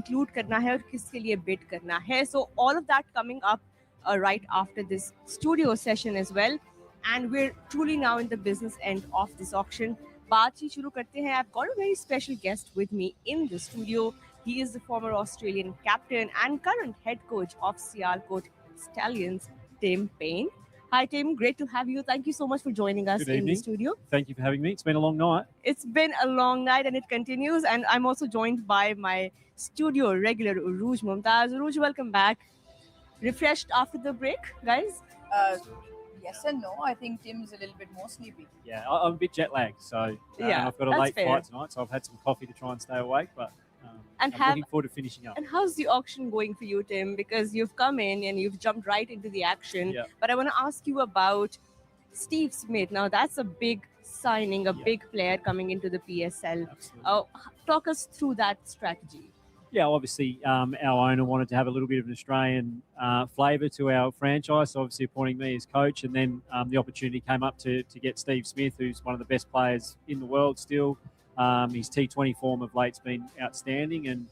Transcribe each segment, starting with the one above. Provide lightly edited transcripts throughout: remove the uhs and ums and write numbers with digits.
include करना है और किसके लिए bid करना है. So all of that coming up right after this studio session as well. And we're truly now in the business end of this auction. बातचीत शुरू करते हैं. I've got a very special guest with me in the studio. He is the former Australian captain and current head coach of Sialkot Stallions, Tim Payne. Hi, Tim. Great to have you. Thank you so much for joining us in the studio. Thank you for having me. It's been a long night. It's been a long night and it continues. And I'm also joined by my studio regular, Uruj Mumtaz. Uruj, welcome back. Refreshed after the break, guys? Yes and no. I think Tim's a little bit more sleepy. Yeah, I'm a bit jet lagged. So I've got a late flight tonight. So I've had some coffee to try and stay awake. But I'm looking forward to finishing up. And how's the auction going for you, Tim? Because you've come in and you've jumped right into the action. Yeah. But I want to ask you about Steve Smith. Now, that's a big signing, a big player coming into the PSL. Talk us through that strategy. Yeah, obviously our owner wanted to have a little bit of an Australian flavour to our franchise, so obviously appointing me as coach, and then the opportunity came up to get Steve Smith, who's one of the best players in the world still. His T20 form of late's been outstanding, and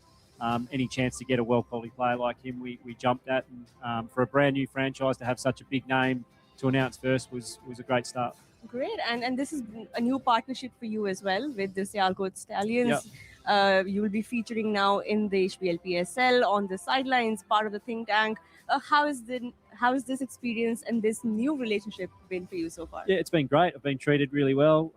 any chance to get a well-quality player like him, we jumped at. And for a brand new franchise to have such a big name to announce first was a great start. Great, and this is a new partnership for you as well with the Sialkot Stallions. Yep. You will be featuring now in the HBL PSL on the sidelines, part of the think tank. How is this experience and this new relationship been for you so far? Yeah, it's been great. I've been treated really well.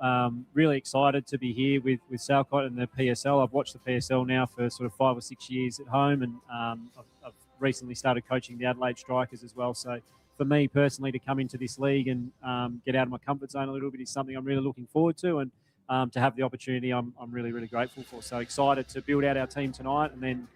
Really excited to be here with Sialkot and the PSL. I've watched the PSL now for sort of 5 or 6 years at home, and I've recently started coaching the Adelaide Strikers as well. So for me personally, to come into this league and get out of my comfort zone a little bit is something I'm really looking forward to, and to have the opportunity, I'm really, really grateful for. So excited to build out our team tonight, and then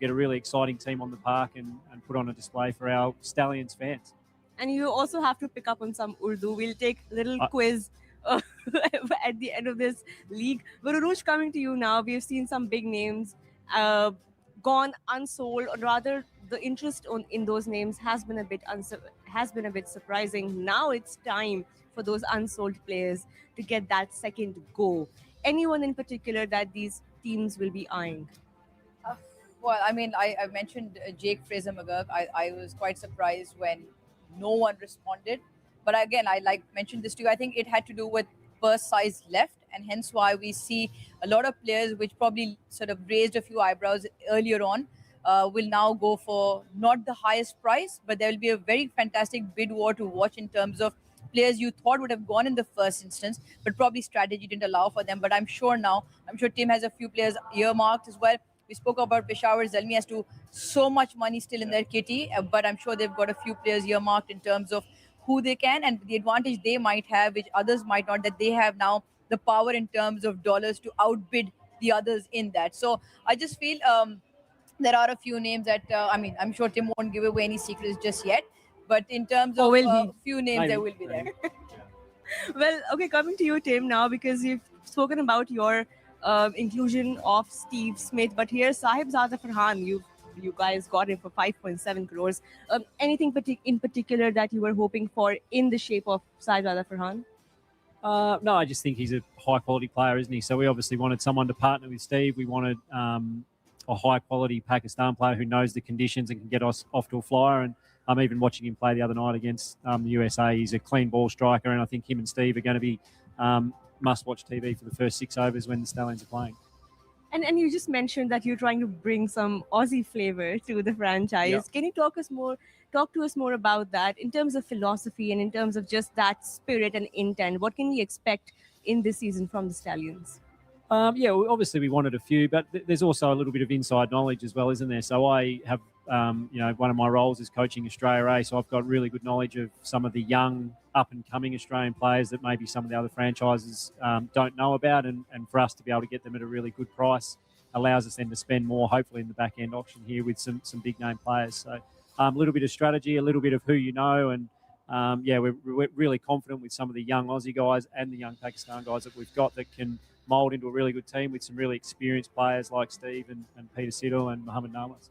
get a really exciting team on the park and put on a display for our Stallions fans. And you also have to pick up on some Urdu. We'll take a little quiz at the end of this league. But Uruj, coming to you now, we've seen some big names gone unsold, or rather the interest in those names has been a bit surprising. Now it's time for those unsold players to get that second go. Anyone in particular that these teams will be eyeing? Well, I mean, I mentioned Jake Fraser-McGurk. I was quite surprised when no one responded. But again, I mentioned this to you. I think it had to do with purse size left, and hence why we see a lot of players which probably sort of raised a few eyebrows earlier on will now go for not the highest price, but there will be a very fantastic bid war to watch in terms of players you thought would have gone in the first instance, but probably strategy didn't allow for them. But I'm sure Tim has a few players earmarked as well. We spoke about Peshawar Zalmi as to so much money still in their kitty, but I'm sure they've got a few players earmarked in terms of who they can, and the advantage they might have, which others might not, that they have now the power in terms of dollars to outbid the others in that. So I just feel there are a few names that, I'm sure Tim won't give away any secrets just yet, but in terms of a few names, there will be there. Well, okay, coming to you, Tim, now, because you've spoken about your inclusion of Steve Smith, but here Sahibzada Farhan, you guys got him for 5.7 crores. Anything in particular that you were hoping for in the shape of Sahibzada Farhan? No, I just think he's a high quality player, isn't he? So we obviously wanted someone to partner with Steve. We wanted a high quality Pakistan player who knows the conditions and can get us off to a flyer. And I'm even watching him play the other night against the USA. He's a clean ball striker, and I think him and Steve are going to be must-watch TV for the first 6 overs when the Stallions are playing. And you just mentioned that you're trying to bring some Aussie flavor to the franchise. Yep. Can you talk to us more about that in terms of philosophy and in terms of just that spirit and intent? What can we expect in this season from the Stallions? Obviously we wanted a few, but there's also a little bit of inside knowledge as well, isn't there? So I have, one of my roles is coaching Australia A, so I've got really good knowledge of some of the young, up-and-coming Australian players that maybe some of the other franchises don't know about, and for us to be able to get them at a really good price allows us then to spend more, hopefully, in the back-end auction here with some big-name players. So a little bit of strategy, a little bit of who you know, and we're really confident with some of the young Aussie guys and the young Pakistan guys that we've got that can mould into a really good team with some really experienced players like Steve and Peter Siddle and Mohammed Namas.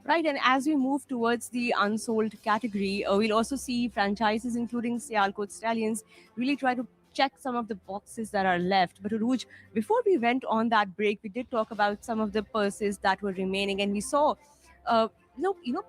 Right, and as we move towards the unsold category, we'll also see franchises, including Sialkot Stallions, really try to check some of the boxes that are left. But Uruj, before we went on that break, we did talk about some of the purses that were remaining, and we saw,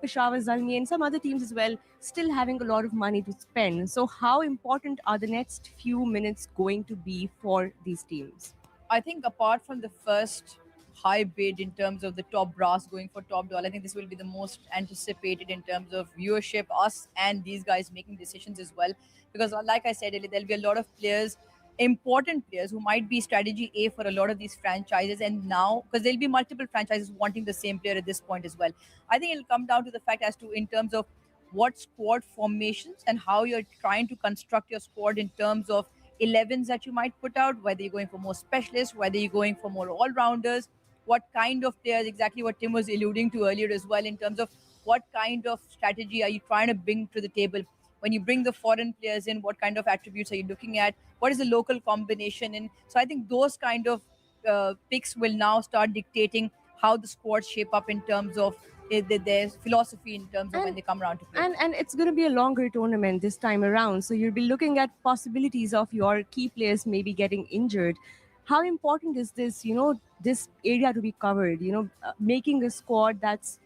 Peshawar Zalmi and some other teams as well still having a lot of money to spend. So, how important are the next few minutes going to be for these teams? I think apart from the first high bid in terms of the top brass going for top dollar, I think this will be the most anticipated in terms of viewership, us and these guys making decisions as well. Because like I said earlier, there'll be a lot of players, important players who might be strategy A for a lot of these franchises. And now, because there'll be multiple franchises wanting the same player at this point as well. I think it'll come down to the fact as to in terms of what squad formations and how you're trying to construct your squad in terms of 11s that you might put out, whether you're going for more specialists, whether you're going for more all-rounders, what kind of players, exactly what Tim was alluding to earlier as well, in terms of what kind of strategy are you trying to bring to the table. When you bring the foreign players in, what kind of attributes are you looking at? What is the local combination? And so I think those kind of picks will now start dictating how the squads shape up in terms of their philosophy in terms of when they come around to play. And it's going to be a longer tournament this time around, so you'll be looking at possibilities of your key players maybe getting injured. How important is this, this area to be covered, making a squad that's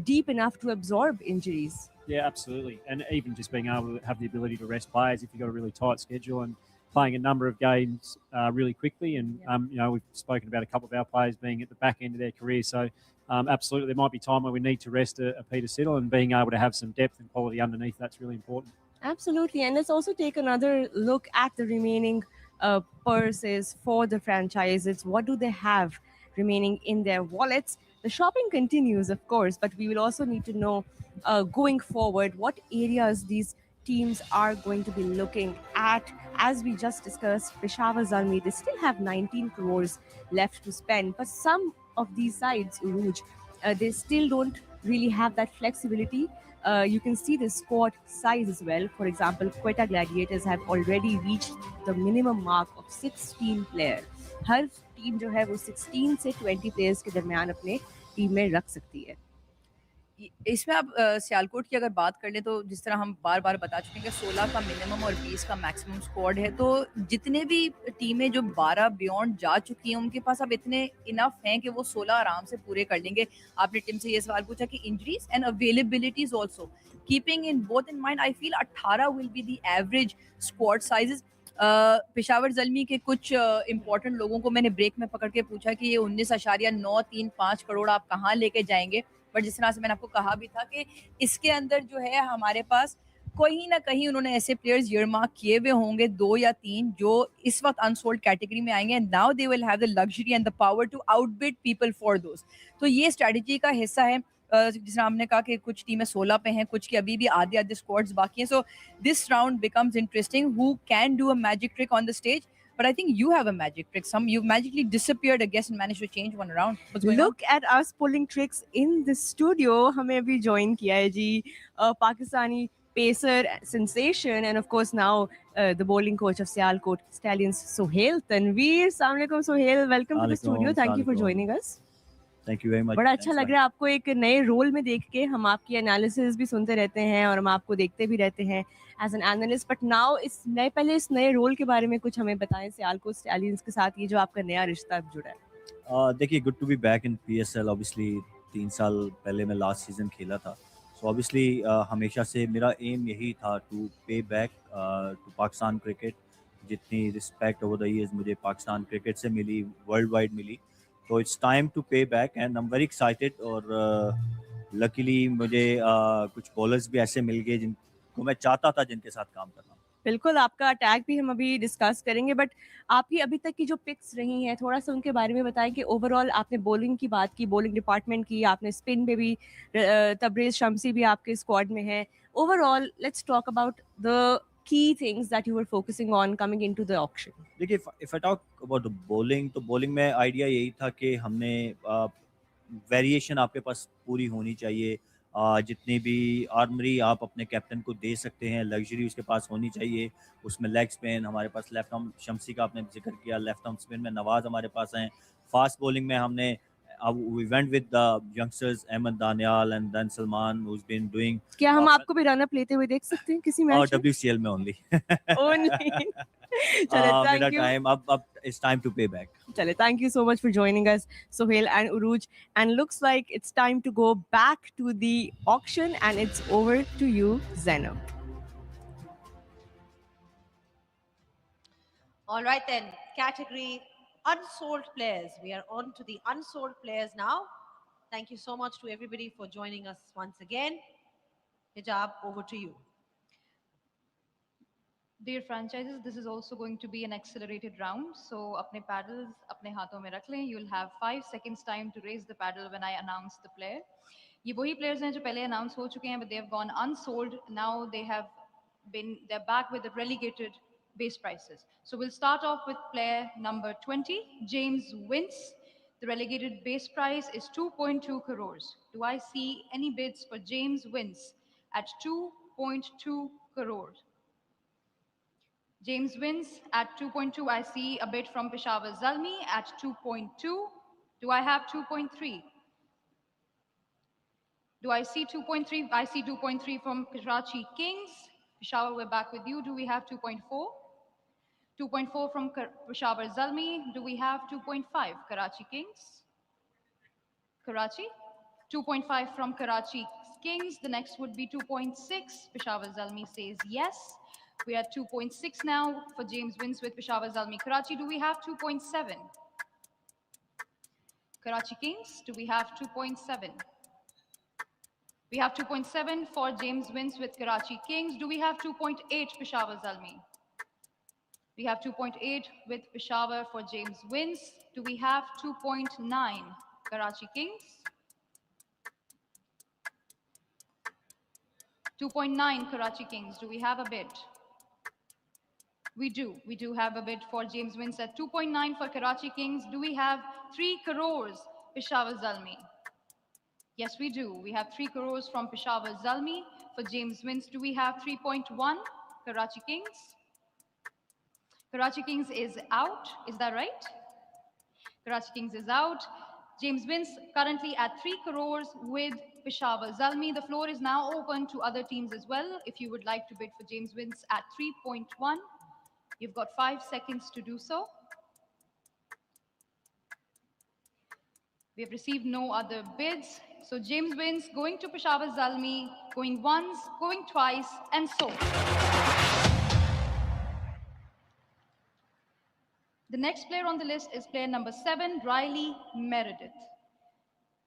deep enough to absorb injuries? Yeah, absolutely. And even just being able to have the ability to rest players if you've got a really tight schedule and playing a number of games really quickly. And, we've spoken about a couple of our players being at the back end of their career. So, absolutely, there might be time where we need to rest a Peter Siddle, and being able to have some depth and quality underneath, that's really important. Absolutely. And let's also take another look at the remaining purses for the franchises. What do they have remaining in their wallets? The shopping continues, of course, but we will also need to know going forward what areas these teams are going to be looking at. As we just discussed, Peshawar Zalmi, they still have 19 crores left to spend, but some of these sides, Uruj, they still don't really have that flexibility. You can see the squad size as well. For example, Quetta Gladiators have already reached the minimum mark of 16 player. Her team जो है वो 16 से 20 players के दरमियान अपने team में रख सकती है. इसमें आप सियालकोट की अगर बात कर लें तो जिस तरह हम बार बार बता चुके हैं कि 16 का मिनिमम और 20 का मैक्सिमम स्क्वाड है, तो जितने भी टीमें जो 12 बियॉन्ड जा चुकी हैं उनके पास अब इतने इनफ हैं कि वो 16 आराम से पूरे कर लेंगे. आपने टीम से ये सवाल पूछा कि injuries and availabilities also keeping in both in mind, I feel 18 will be the average squad sizes. Peshawar Zalmi के कुछ इंपॉर्टेंट लोगों को मैंने ब्रेक में पकड़ के पूछा कि ये 19.935 करोड़ आप कहाँ लेके जाएंगे. बट जिस तरह से मैंने आपको कहा भी था कि इसके अंदर जो है हमारे पास कहीं ना कहीं उन्होंने ऐसे प्लेयर्स ईयरमार्क किए हुए होंगे 2 या 3 जो इस वक्त अनसोल्ड कैटेगरी में आएंगे. Now they will have the luxury and the power to outbid people for those. तो ये स्ट्रेटजी का हिस्सा है. जिस तरह हमने कहा कि कुछ टीमें 16 पे हैं, कुछ की अभी भी आधे आधे स्क्वाड्स बाकी हैं. So this round becomes interesting. Who can do a magic trick on the stage? But I think you have a magic trick. You've magically disappeared, I guess, and managed to change one around. Look at us pulling tricks in the studio. हमें भी join किया है जी Pakistani pacer sensation, and of course now the bowling coach of Sialkot Stallions, Sohail Tanveer. Assalamu alaikum, Sohail. Welcome to the studio. Thank you for joining us. Thank you very much. बड़ा अच्छा लग रहा है आपको एक नए role में देख के. हम आपकी एनालिसिस भी सुनते रहते हैं और हम आपको देखते भी रहते हैं as an analyst, but now पहले इस नए रोल के बारे में कुछ हमें बताएं. सियालकोट स्टैलियंस के साथ ये जो आपका नया रिश्ता जुड़ा है. देखिए, good to be back in PSL. Obviously 3 साल पहले मैं लास्ट सीजन खेला था. सो ऑब्वियसली हमेशा से मेरा एम यही था टू पे बैक टू पाकिस्तान क्रिकेट. जितनी रिस्पेक्ट ओवर द ईयर्स मुझे पाकिस्तान क्रिकेट से मिली, वर्ल्ड वाइड मिली, तो इट्स टाइम टू पे back and I am very excited. और लकीली मुझे कुछ बॉलर्स भी ऐसे मिल गए जिनको मैं चाहता था जिनके साथ काम करना. बिल्कुल, आपका अटैक भी हम अभी डिस्कस करेंगे, बट आपकी अभी तक की जो पिक्स रही हैं थोड़ा सा उनके बारे में बताएं कि ओवरऑल आपने बॉलिंग की बात की, बॉलिंग डिपार्टमेंट की, आपने स्पिन पे भी तबरेज शम्सी भी आपके स्क्वाड में है. Overall let's talk about the key things that you were focusing on coming into the auction. देखिए, if I talk about the bowling, तो bowling में आइडिया यही था कि हमने वेरिएशन आपके पास पूरी होनी चाहिए. जितनी भी आर्मरी आप अपने कैप्टन को दे सकते हैं, लग्जरी उसके पास होनी चाहिए. उसमें लेग स्पिन हमारे पास, लेफ्ट आर्म शम्सी का आपने जिक्र किया, लेफ्ट आर्म स्पिन में नवाज हमारे पास हैं. फास्ट बॉलिंग में हमने we went with the youngsters Ahmed and then Salman, who's been doing. क्या हम आपको भी रन अप लेते हुए देख सकते हैं किसी मैच में? WCL में only. Only. Chale, मेरा thank you. टाइम अब it's time to pay back. Chale, thank you so much for joining us, Sohail and Uruj. And looks like it's time to go back to the auction, and it's over to you, Zainab. All right then, category unsold players. We are on to the unsold players now. Thank you so much to everybody for joining us once again. Hijab, over to you. Dear franchises, this is also going to be an accelerated round. So, apne paddles, apne haathon mein rakh lein. You'll have 5 seconds time to raise the paddle when I announce the player. ये वही players हैं जो पहले announce हो चुके हैं, but they have gone unsold. Now they're back with the relegated base prices. So we'll start off with player number 20, James Wince. The relegated base price is 2.2 crores. Do I see any bids for James Wince at 2.2 crores? James Wince at 2.2. I see a bid from Peshawar Zalmi at 2.2. Do I have 2.3? Do I see 2.3? I see 2.3 from Karachi Kings. Peshawar, we're back with you. Do we have 2.4? 2.4 from Peshawar Zalmi. Do we have 2.5? Karachi Kings. Karachi. 2.5 from Karachi Kings. The next would be 2.6. Peshawar Zalmi says yes. We are 2.6 now for James Wince with Peshawar Zalmi. Karachi, do we have 2.7? Karachi Kings, do we have 2.7? We have 2.7 for James Wince with Karachi Kings. Do we have 2.8 Peshawar Zalmi? We have 2.8 with Peshawar for James Wince. Do we have 2.9 Karachi Kings? 2.9 Karachi Kings. Do we have a bid? We do. We do have a bid for James Wince at 2.9 for Karachi Kings. Do we have 3 crores Peshawar Zalmi? Yes, we do. We have 3 crores from Peshawar Zalmi for James Wince. Do we have 3.1 Karachi Kings? Karachi Kings is out. Is that right? Karachi Kings is out. James Wince currently at 3 crores with Peshawar Zalmi. The floor is now open to other teams as well. If you would like to bid for James Wince at 3.1, you've got 5 seconds to do so. We have received no other bids. So James Wince going to Peshawar Zalmi, going once, going twice, and sold. The next player on the list is player number 7, Riley Meredith.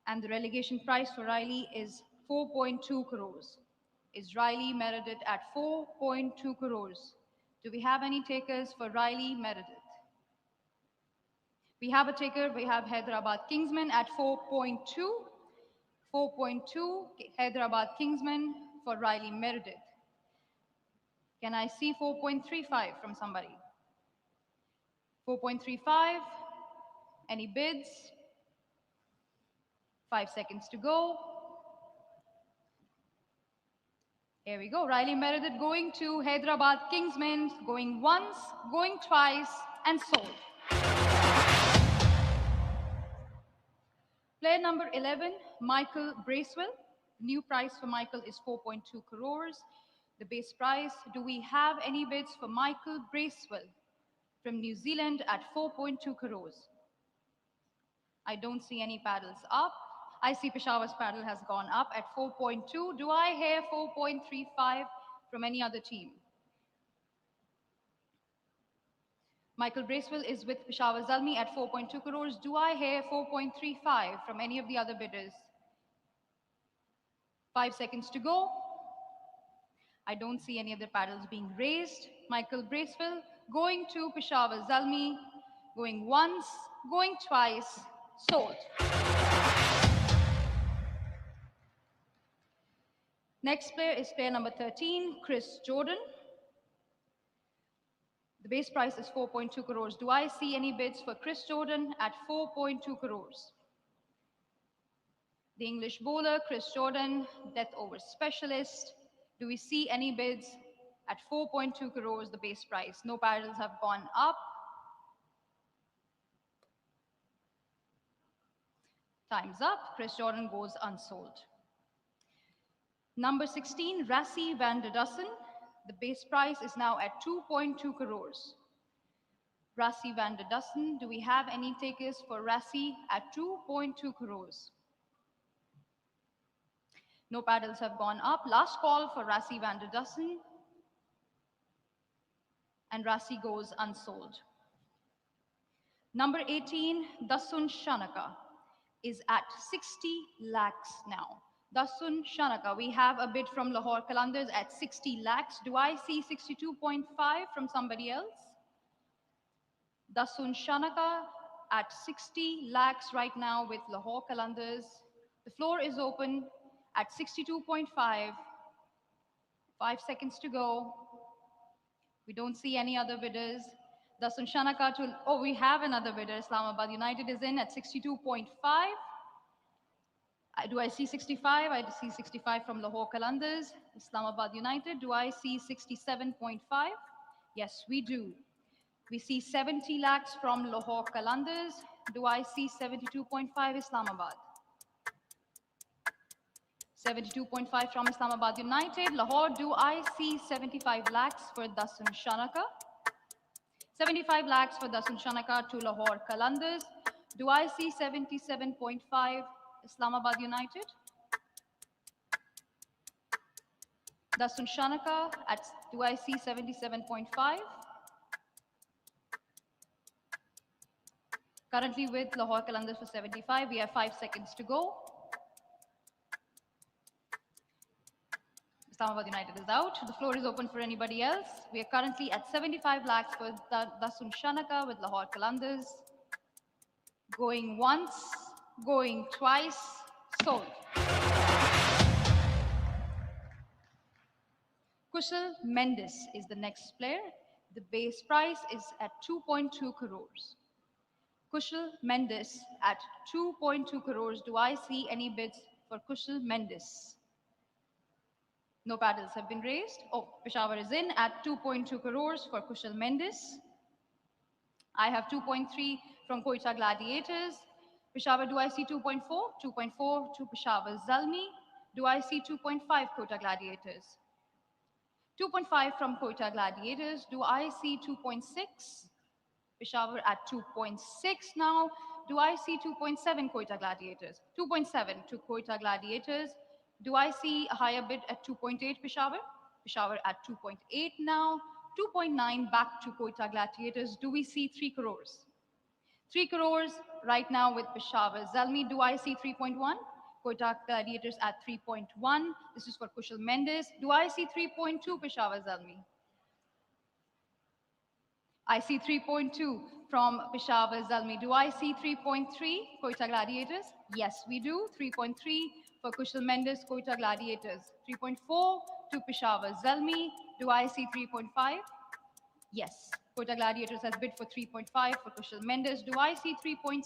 And the relegation price for Riley is 4.2 crores. Is Riley Meredith at 4.2 crores? Do we have any takers for Riley Meredith? We have a taker. We have Hyderabad Kingsman at 4.2. 4.2, Hyderabad Kingsman for Riley Meredith. Can I see 4.35 from somebody? 4.35. Any bids? 5 seconds to go. Here we go. Riley Meredith going to Hyderabad Kingsmen, going once, going twice, and sold. Player number 11, Michael Bracewell. New price for Michael is 4.2 crores. The base price, do we have any bids for Michael Bracewell from New Zealand at 4.2 crores? I don't see any paddles up. I see Peshawar's paddle has gone up at 4.2. Do I hear 4.35 from any other team? Michael Bracewell is with Peshawar Zalmi at 4.2 crores. Do I hear 4.35 from any of the other bidders? 5 seconds to go. I don't see any other paddles being raised. Michael Bracewell going to Peshawar Zalmi, going once, going twice, sold. Next player is player number 13, Chris Jordan. The base price is 4.2 crores. Do I see any bids for Chris Jordan at 4.2 crores? The English bowler, Chris Jordan, death over specialist. Do we see any bids at 4.2 crores, the base price? No paddles have gone up. Time's up. Chris Jordan goes unsold. Number 16, Rassie van der Dussen. The base price is now at 2.2 crores. Rassi van der Dussen. Do we have any takers for Rassi at 2.2 crores? No paddles have gone up. Last call for Rassi van der Dussen. And Rassi goes unsold. Number 18, Dasun Shanaka, is at 60 lakhs now. Dasun Shanaka, we have a bid from Lahore Qalandars at 60 lakhs. Do I see 62.5 from somebody else? Dasun Shanaka at 60 lakhs right now with Lahore Qalandars. The floor is open at 62.5. 5 seconds to go. We don't see any other bidders. Dasun Shanaka to, oh, we have another bidder. Islamabad United is in at 62.5. Do I see 65? I see 65 from Lahore Qalandars. Islamabad United, do I see 67.5? Yes, we do. We see 70 lakhs from Lahore Qalandars. Do I see 72.5 Islamabad? 72.5 from Islamabad United. Lahore, do I see 75 lakhs for Dasun Shanaka? 75 lakhs for Dasun Shanaka to Lahore Qalandars. Do I see 77.5 Islamabad United? Dasun Shanaka at, do I see 77.5? Currently with Lahore Qalandars for 75. We have 5 seconds to go. Islamabad United is out. The floor is open for anybody else. We are currently at 75 lakhs for Dasun Shanaka with Lahore Qalandars. Going once, going twice, sold. Kushel Mendes is the next player. The base price is at 2.2 crores. Kushel Mendes at 2.2 crores. Do I see any bids for Kushel Mendes? No paddles have been raised. Oh, Peshawar is in at 2.2 crores for Kushel Mendes. I have 2.3 from Quetta Gladiators. Peshawar, do I see 2.4? 2.4 to Peshawar Zalmi. Do I see 2.5 Quetta Gladiators? 2.5 from Quetta Gladiators. Do I see 2.6? Peshawar at 2.6 now. Do I see 2.7 Quetta Gladiators? 2.7 to Quetta Gladiators. Do I see a higher bid at 2.8 Peshawar? Peshawar at 2.8 now. 2.9 back to Quetta Gladiators. Do we see 3 crores? 3 crores right now with Peshawar Zalmi. Do I see 3.1? Quetta Gladiators at 3.1. This is for Kushel Mendes. Do I see 3.2 Peshawar Zalmi? I see 3.2 from Peshawar Zalmi. Do I see 3.3 Quetta Gladiators? Yes, we do. 3.3 for Kushel Mendes, Quetta Gladiators. 3.4 to Peshawar Zalmi. Do I see 3.5? Yes. Quetta Gladiators has bid for 3.5 for Kushel Mendes. Do I see 3.6?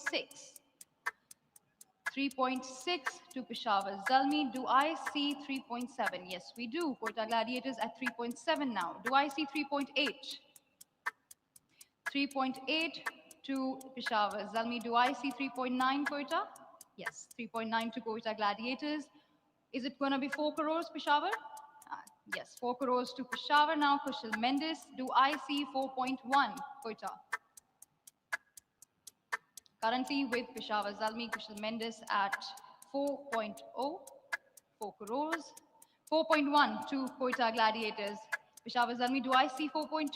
3.6 to Peshawar Zalmi. Do I see 3.7? Yes, we do. Quetta Gladiators at 3.7 now. Do I see 3.8? 3.8 to Peshawar Zalmi. Do I see 3.9 Quetta? Yes, 3.9 to Quetta Gladiators. Is it going to be 4 crores Peshawar? Yes, 4 crores to Peshawar now. Kushel Mendes. Do I see 4.1 Quetta? Currently with Peshawar Zalmi, Kushel Mendes at 4.0, 4 crores. 4.1 to Quetta Gladiators. Peshawar Zalmi, do I see 4.2?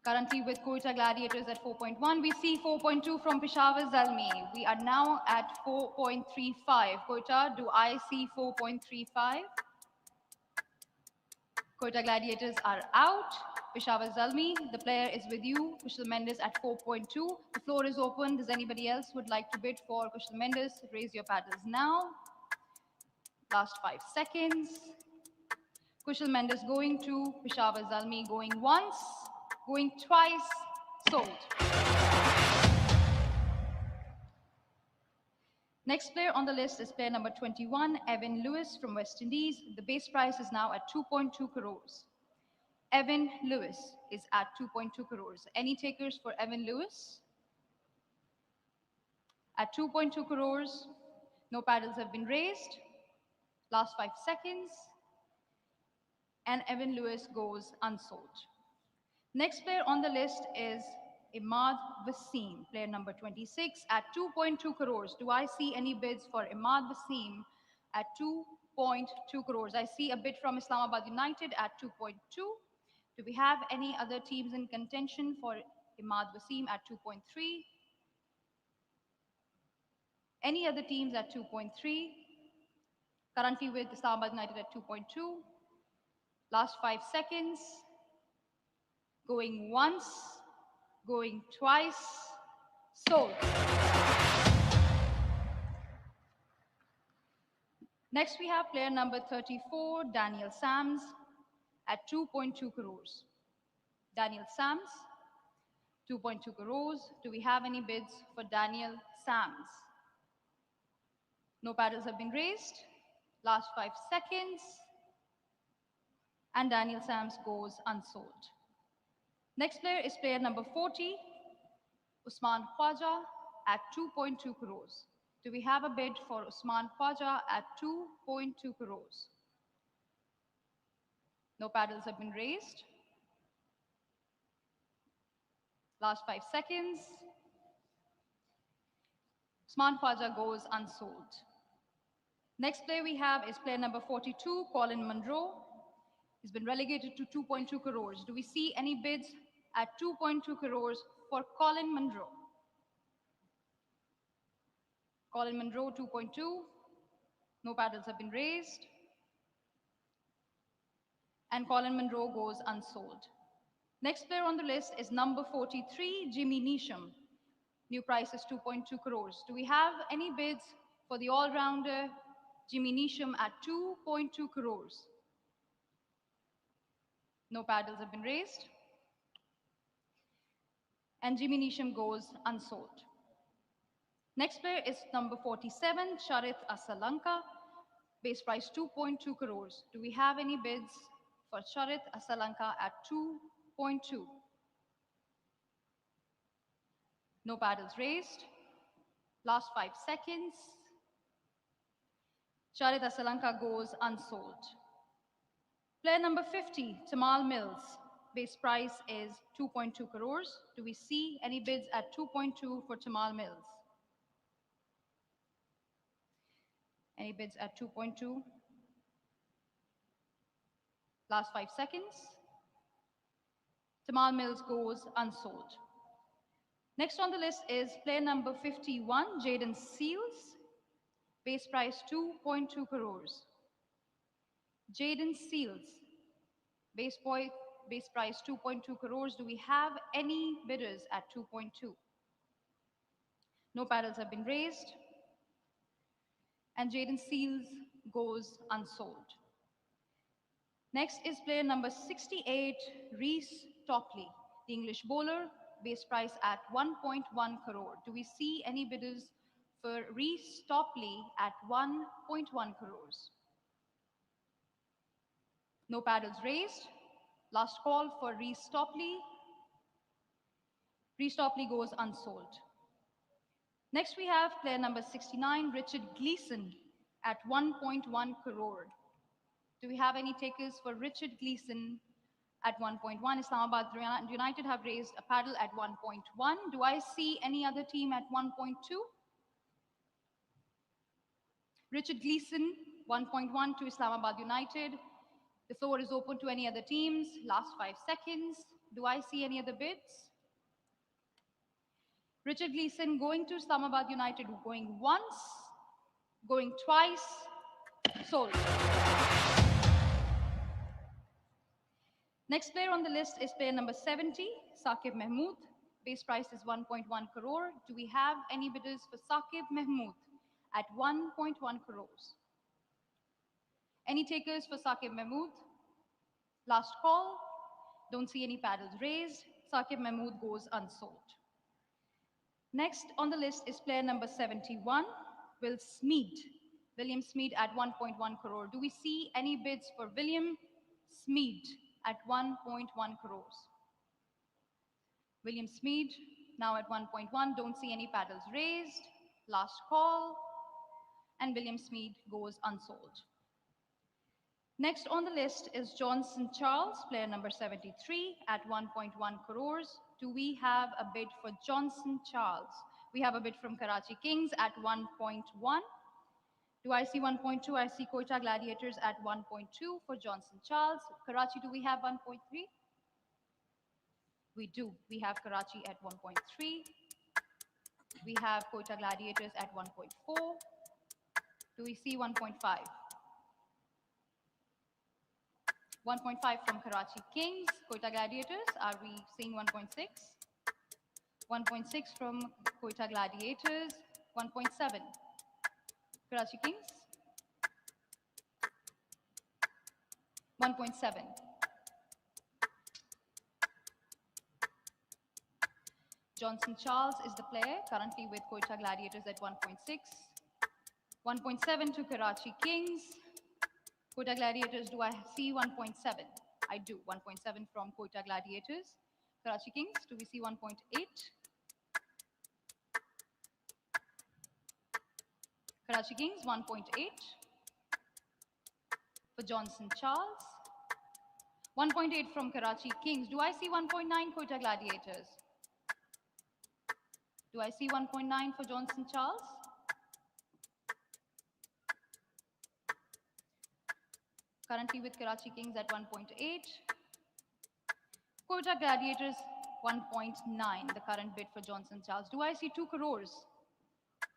Currently with Quetta Gladiators at 4.1. We see 4.2 from Peshawar Zalmi. We are now at 4.35. Quetta, do I see 4.35? Quetta Gladiators are out. Peshawar Zalmi, the player is with you. Kushel Mendes at 4.2. The floor is open. Does anybody else would like to bid for Kushel Mendes? Raise your paddles now. Last 5 seconds. Kushel Mendes going to Peshawar Zalmi, going once, going twice, sold. Next player on the list is player number 21, Evan Lewis from West Indies. The base price is now at 2.2 crores. Evan Lewis is at 2.2 crores. Any takers for Evan Lewis? At 2.2 crores, no paddles have been raised. Last 5 seconds. and Evan Lewis goes unsold. Next player on the list is Ahmed Wasim, player number 26 at 2.2 crores. Do I see any bids for Ahmed Wasim at 2.2 crores? I see a bid from Islamabad United at 2.2. Do we have any other teams in contention for Ahmed Wasim at 2.3? Any other teams at 2.3? Currently with Islamabad United at 2.2. Last 5 seconds. Going once, going twice, sold. Next we have player number 34, Daniel Sams at 2.2 crores. Daniel Sams, 2.2 crores. Do we have any bids for Daniel Sams? No paddles have been raised. Last 5 seconds. And Daniel Sams goes unsold. Next player is player number 40, Usman Khwaja at 2.2 crores. Do we have a bid for Usman Khwaja at 2.2 crores? No paddles have been raised. Last 5 seconds. Usman Khwaja goes unsold. Next player we have is player number 42, Colin Munro. He's been relegated to 2.2 crores. Do we see any bids at 2.2 crores for Colin Munro? Colin Munro, 2.2. No paddles have been raised. And Colin Munro goes unsold. Next player on the list is number 43, Jimmy Neesham. New price is 2.2 crores. Do we have any bids for the all-rounder Jimmy Neesham at 2.2 crores? No paddles have been raised. And Jimmy Neesham goes unsold. Next player is number 47, Charith Asalanka. Base price 2.2 crores. Do we have any bids for Charith Asalanka at 2.2? No paddles raised. Last 5 seconds. Charith Asalanka goes unsold. Player number 50, Tamal Mills. Base price is 2.2 crores. Do we see any bids at 2.2 for Tamal Mills? Any bids at 2.2? Last 5 seconds. Tamal Mills goes unsold. Next on the list is player number 51, Jaden Seals. Base price 2.2 crores. Jaden Seals. Base price 2.2 crores. Do we have any bidders at 2.2? No paddles have been raised. And Jaden Seals goes unsold. Next is player number 68, Reese Topley, the English bowler, base price at 1.1 crore. Do we see any bidders for Reese Topley at 1.1 crores? No paddles raised. Last call for Reese Topley. Reese Topley goes unsold. Next we have player number 69, Richard Gleeson at 1.1 crore. Do we have any takers for Richard Gleeson at 1.1? Islamabad United have raised a paddle at 1.1. Do I see any other team at 1.2? Richard Gleeson, 1.1 to Islamabad United. The floor is open to any other teams. Last 5 seconds. Do I see any other bids? Richard Gleeson going to Islamabad United, going once, going twice, sold. Next player on the list is player number 70, Saqib Mahmood. Base price is 1.1 crore. Do we have any bidders for Saqib Mahmood at 1.1 crores? Any takers for Saqib Mahmood? Last call. Don't see any paddles raised. Saqib Mahmood goes unsold. Next on the list is player number 71, Will Smeed. William Smeed at 1.1 crore. Do we see any bids for William Smeed at 1.1 crores? William Smeed now at 1.1. Don't see any paddles raised. Last call. And William Smeed goes unsold. Next on the list is Johnson Charles, player number 73 at 1.1 crores. Do we have a bid for Johnson Charles? We have a bid from Karachi Kings at 1.1. Do I see 1.2? I see Quetta Gladiators at 1.2 for Johnson Charles. Karachi, do we have 1.3? We do. We have Karachi at 1.3. We have Quetta Gladiators at 1.4. Do we see 1.5? 1.5 from Karachi Kings. Quetta Gladiators, are we seeing 1.6? 1.6 from Quetta Gladiators. 1.7. Karachi Kings. 1.7. Johnson Charles is the player, currently with Quetta Gladiators at 1.6. 1.7 to Karachi Kings. Quetta Gladiators, do I see 1.7? I do. 1.7 from Quetta Gladiators. Karachi Kings, do we see 1.8? Karachi Kings, 1.8. For Johnson Charles. 1.8 from Karachi Kings. Do I see 1.9 Quetta Gladiators? Do I see 1.9 for Johnson Charles? Currently with Karachi Kings at 1.8. Quetta Gladiators, 1.9, the current bid for Johnson Charles. Do I see 2 crores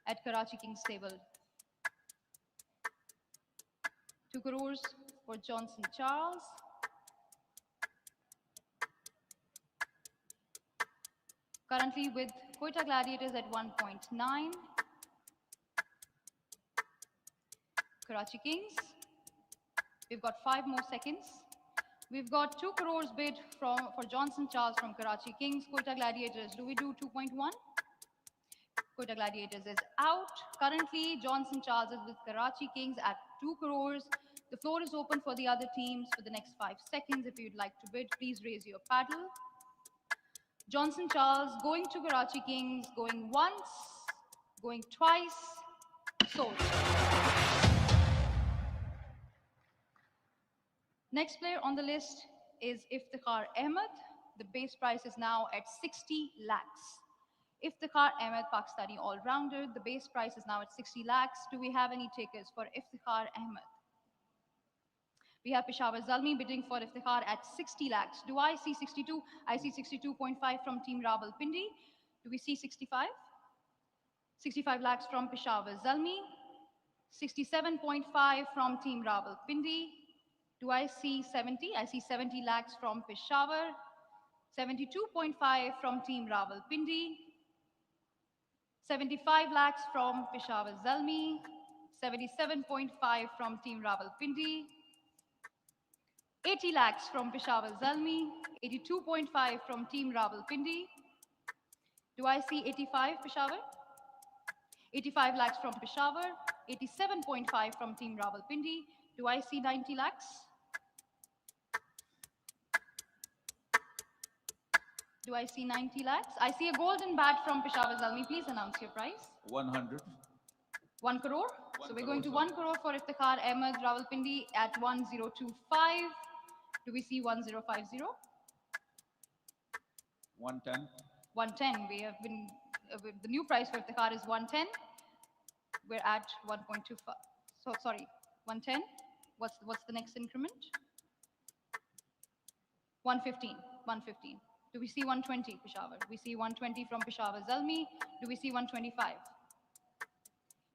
at Karachi Kings table? 2 crores for Johnson Charles. Currently with Quetta Gladiators at 1.9. Karachi Kings. We've got 5 more seconds. We've got 2 crores bid for Johnson Charles from Karachi Kings. Quetta Gladiators, do we do 2.1? Quetta Gladiators is out. Currently, Johnson Charles is with Karachi Kings at 2 crores. The floor is open for the other teams for the next 5 seconds. If you'd like to bid, please raise your paddle. Johnson Charles going to Karachi Kings, going once, going twice, sold. Next player on the list is Iftikar Ahmed. The base price is now at 60 lakhs. Iftikar Ahmed, Pakistani all-rounder. The base price is now at 60 lakhs. Do we have any takers for Iftikar Ahmed? We have Peshawar Zalmi bidding for Iftikar at 60 lakhs. Do I see 62? I see 62.5 from Team Rawalpindi. Do we see 65? 65 lakhs from Peshawar Zalmi. 67.5 from Team Rawalpindi. Do I see 70? I see 70 lakhs from Peshawar. 72.5 from Team Rawalpindi. 75 lakhs from Peshawar Zalmi. 77.5 from Team Rawalpindi. 80 lakhs from Peshawar Zalmi. 82.5 from Team Rawalpindi. Do I see 85 Peshawar? 85 lakhs from Peshawar. 87.5 from Team Rawalpindi. Do I see 90 lakhs? Do I see 90 lakhs? I see a golden bat from Peshawar Zalmi. Please announce your price. 100. 1 crore. So we're going to 1 crore for Iftikar Ahmed Rawalpindi at 1025. Do we see 1050? 110. 110. We have been, the new price for Iftikar is 110. We're at 1.25. So sorry, 110. What's the next increment? 115. 115. Do we see 120 Peshawar? We see 120 from Peshawar Zalmi. Do we see 125?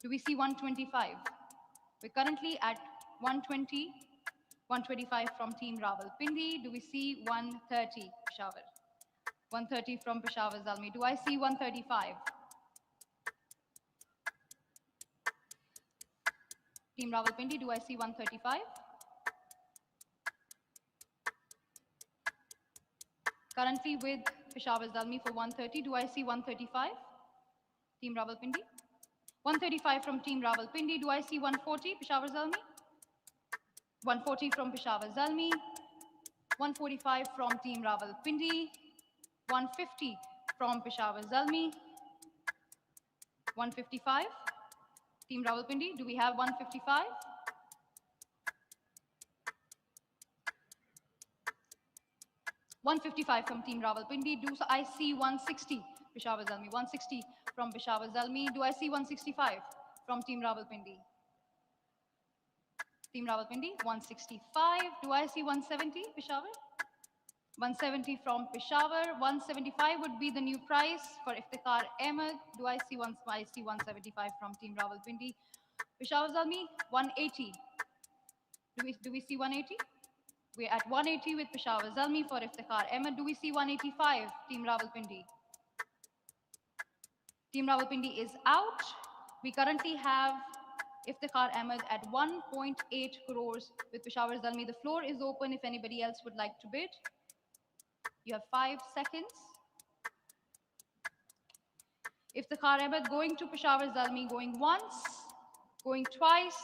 Do we see 125? We're currently at 120, 125 from Team Rawalpindi. Do we see 130 Peshawar? 130 from Peshawar Zalmi. Do I see 135? Team Rawalpindi, do I see 135? Currently with Peshawar Zalmi for 130. Do I see 135? Team Rawalpindi. 135 from Team Rawalpindi. Do I see 140 Peshawar Zalmi? 140 from Peshawar Zalmi. 145 from Team Rawalpindi. 150 from Peshawar Zalmi. 155. Team Rawalpindi, do we have 155? 155 from Team Rawalpindi. Do I see 160? Peshawar Zalmi, 160 from Peshawar Zalmi. Do I see 165 from Team Rawalpindi? Team Rawalpindi, 165. Do I see 170, Peshawar? 170 from Peshawar. 175 would be the new price for Iftikar Ahmed. Do I see 175 from Team Rawalpindi? Peshawar Zalmi, 180. Do we see 180? We're at 180 with Peshawar Zalmi for Iftikar Ahmed. Do we see 185, Team Rawalpindi? Team Rawalpindi is out. We currently have Iftikar Ahmed at 1.8 crores with Peshawar Zalmi. The floor is open if anybody else would like to bid. You have 5 seconds. Iftikar Ahmed going to Peshawar Zalmi, going once, going twice.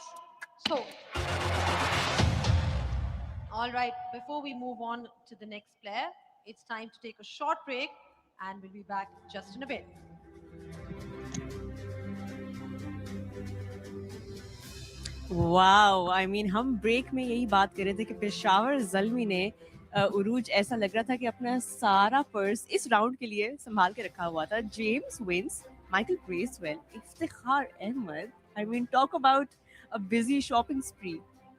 Sold. All right, before we move on to the next player, it's time to take a short break and we'll be back just in a bit. Wow I mean हम break में यही बात कर रहे थे कि पेशावर ज़ल्मी ने उरूज ऐसा लग रहा था कि अपना सारा पर्स इस राउंड के लिए संभाल के रखा हुआ था. James Vince, Michael Bracewell, Iftikhar Ahmed. I mean talk about a busy shopping spree.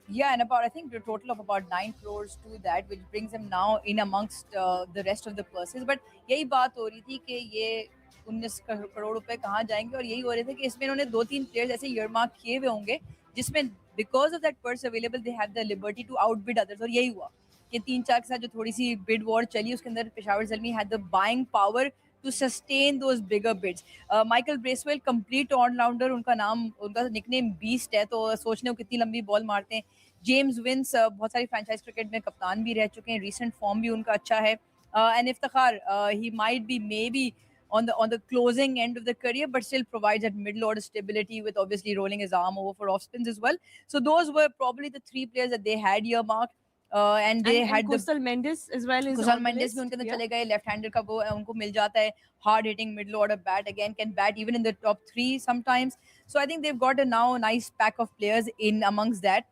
Yeah, and about I think the total of about 9 crores to that, which brings him now in amongst the rest of the purses. But यही बात हो रही थी कि ये 19 करोड़ रुपए कहाँ जाएंगे, और यही हो रहे थे कि इसमें इन्होंने 2-3 प्लेयर्स ऐसे ईयरमार्क किए हुए होंगे जिसमें because of that purse available they have the liberty to outbid others. और यही हुआ कि 3-4 के साथ जो थोड़ी सी बिड वॉर चली उसके अंदर Peshawar Zalmi had the buying power to sustain those bigger bids. Michael Bracewell, complete all-rounder, उनका निकनेम बीस्ट है, तो सोच लें वो कितनी लंबी बॉल मारते हैं. जेम्स विंस बहुत सारी फ्रेंचाइज क्रिकेट में कप्तान भी रह चुके हैं, रीसेंट फॉर्म भी उनका अच्छा है. And Iftikhar, he might be maybe on the closing end of the career, but still provides that middle order stability with obviously rolling his arm over for off spins as well. So those were probably the 3 players that they had earmarked. And they had Kushel Mendes as well is Kushel on the Mendes list. भी उनके अंदर Yeah. चले गए. Left hander का वो उनको मिल जाता है. Hard hitting middle order bat, again can bat even in the top 3 sometimes. So I think they've got a now nice pack of players in amongst that.